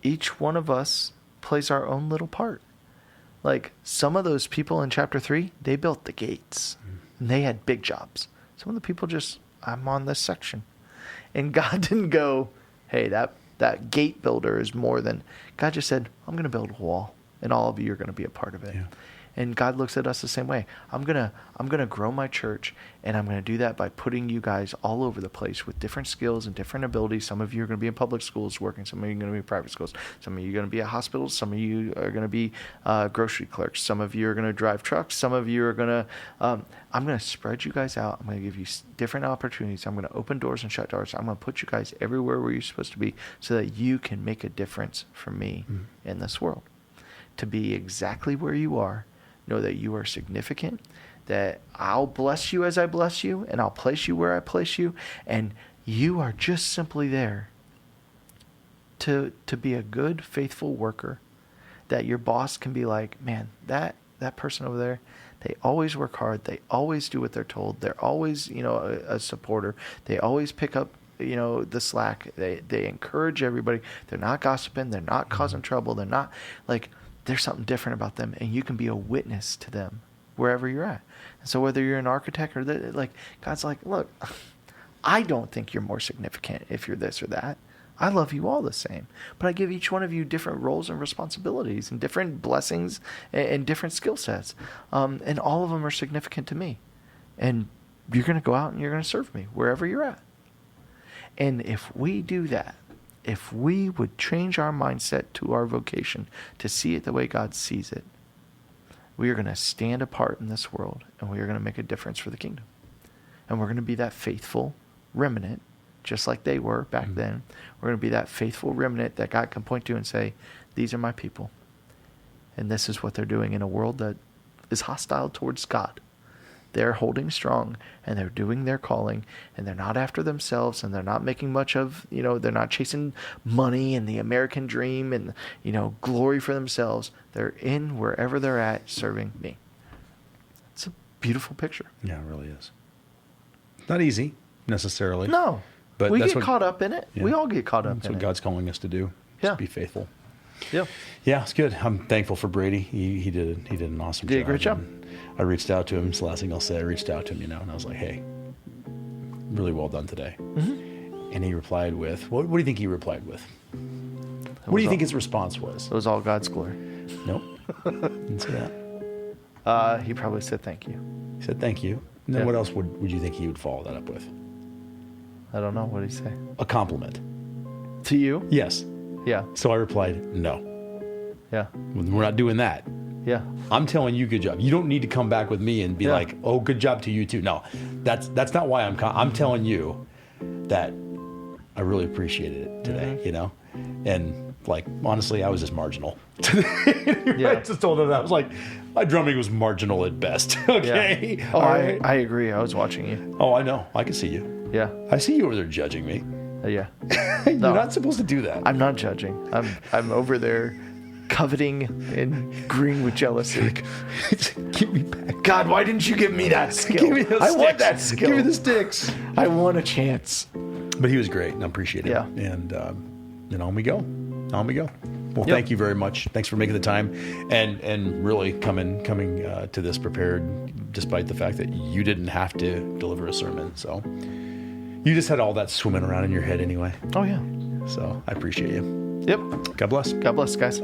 Speaker 2: each one of us plays our own little part. Like, some of those people in chapter 3, they built the gates and they had big jobs. Some of the people I'm on this section. And God didn't go, hey, that gate builder is more than. God just said, I'm going to build a wall and all of you are going to be a part of it.
Speaker 1: Yeah.
Speaker 2: And God looks at us the same way. I'm gonna grow my church, and I'm gonna do that by putting you guys all over the place with different skills and different abilities. Some of you are gonna be in public schools working. Some of you are gonna be in private schools. Some of you are gonna be at hospitals. Some of you are gonna be grocery clerks. Some of you are gonna drive trucks. Some of you are gonna. I'm gonna spread you guys out. I'm gonna give you different opportunities. I'm gonna open doors and shut doors. I'm gonna put you guys everywhere where you're supposed to be, so that you can make a difference for me in this world. To be exactly where you are. Know that you are significant, that I'll bless you as I bless you, and I'll place you where I place you, and you are just simply there to be a good, faithful worker, that your boss can be like, man, that person over there, they always work hard, they always do what they're told, they're always, a supporter, they always pick up, the slack, they encourage everybody, they're not gossiping, they're not causing trouble, they're not, like, there's something different about them, and you can be a witness to them wherever you're at. And so whether you're an architect or God's like, look, I don't think you're more significant if you're this or that. I love you all the same, but I give each one of you different roles and responsibilities and different blessings and different skill sets. And all of them are significant to me. And you're going to go out and you're going to serve me wherever you're at. And if we do that, if we would change our mindset to our vocation, to see it the way God sees it, we are going to stand apart in this world, and we are going to make a difference for the kingdom. And we're going to be that faithful remnant, just like they were back then. We're going to be that faithful remnant that God can point to and say, these are my people. And this is what they're doing in a world that is hostile towards God. They're holding strong, and they're doing their calling, and they're not after themselves, and they're not making much of, they're not chasing money and the American dream and, glory for themselves. They're in wherever they're at serving me. It's a beautiful picture.
Speaker 1: Yeah, it really is. Not easy, necessarily.
Speaker 2: No,
Speaker 1: but
Speaker 2: we get caught up in it. Yeah. We all get caught up in it.
Speaker 1: That's what God's calling us to do.
Speaker 2: Yeah.
Speaker 1: Just be faithful.
Speaker 2: Yeah.
Speaker 1: Yeah, it's good. I'm thankful for Brady. He did an awesome job.
Speaker 2: Did a great job.
Speaker 1: I reached out to him. It's the last thing I'll say. I reached out to him, and I was like, hey, really well done today. Mm-hmm. And he replied with, what do you think he replied with? What do you think his response was?
Speaker 2: It was all God's glory.
Speaker 1: Nope. Didn't say that.
Speaker 2: He probably said thank you.
Speaker 1: He said thank you. And then what else would you think he would follow that up with?
Speaker 2: I don't know. What did he say?
Speaker 1: A compliment.
Speaker 2: To you?
Speaker 1: Yes.
Speaker 2: Yeah.
Speaker 1: So I replied, no.
Speaker 2: Yeah.
Speaker 1: We're not doing that.
Speaker 2: Yeah.
Speaker 1: I'm telling you, good job. You don't need to come back with me and be like, oh, good job to you too. No, that's not why I'm telling you that I really appreciated it today, And like, honestly, I was just marginal. I just told him that. I was like, my drumming was marginal at best. Okay.
Speaker 2: Yeah. Oh, right. I agree. I was watching you.
Speaker 1: Oh, I know. I can see you.
Speaker 2: Yeah.
Speaker 1: I see you over there judging me.
Speaker 2: Yeah.
Speaker 1: You're not supposed to do that.
Speaker 2: I'm not judging. I'm over there coveting and agreeing with jealousy.
Speaker 1: Give me back.
Speaker 2: God, why didn't you give me that skill?
Speaker 1: Give me those
Speaker 2: I
Speaker 1: sticks.
Speaker 2: want that skill.
Speaker 1: Give me the sticks.
Speaker 2: I want a chance.
Speaker 1: But he was great, and I appreciate it.
Speaker 2: Yeah.
Speaker 1: And on we go. On we go. Well, thank you very much. Thanks for making the time, and really coming to this prepared, despite the fact that you didn't have to deliver a sermon. So you just had all that swimming around in your head anyway.
Speaker 2: Oh yeah.
Speaker 1: So I appreciate you.
Speaker 2: Yep.
Speaker 1: God bless.
Speaker 2: God bless, guys.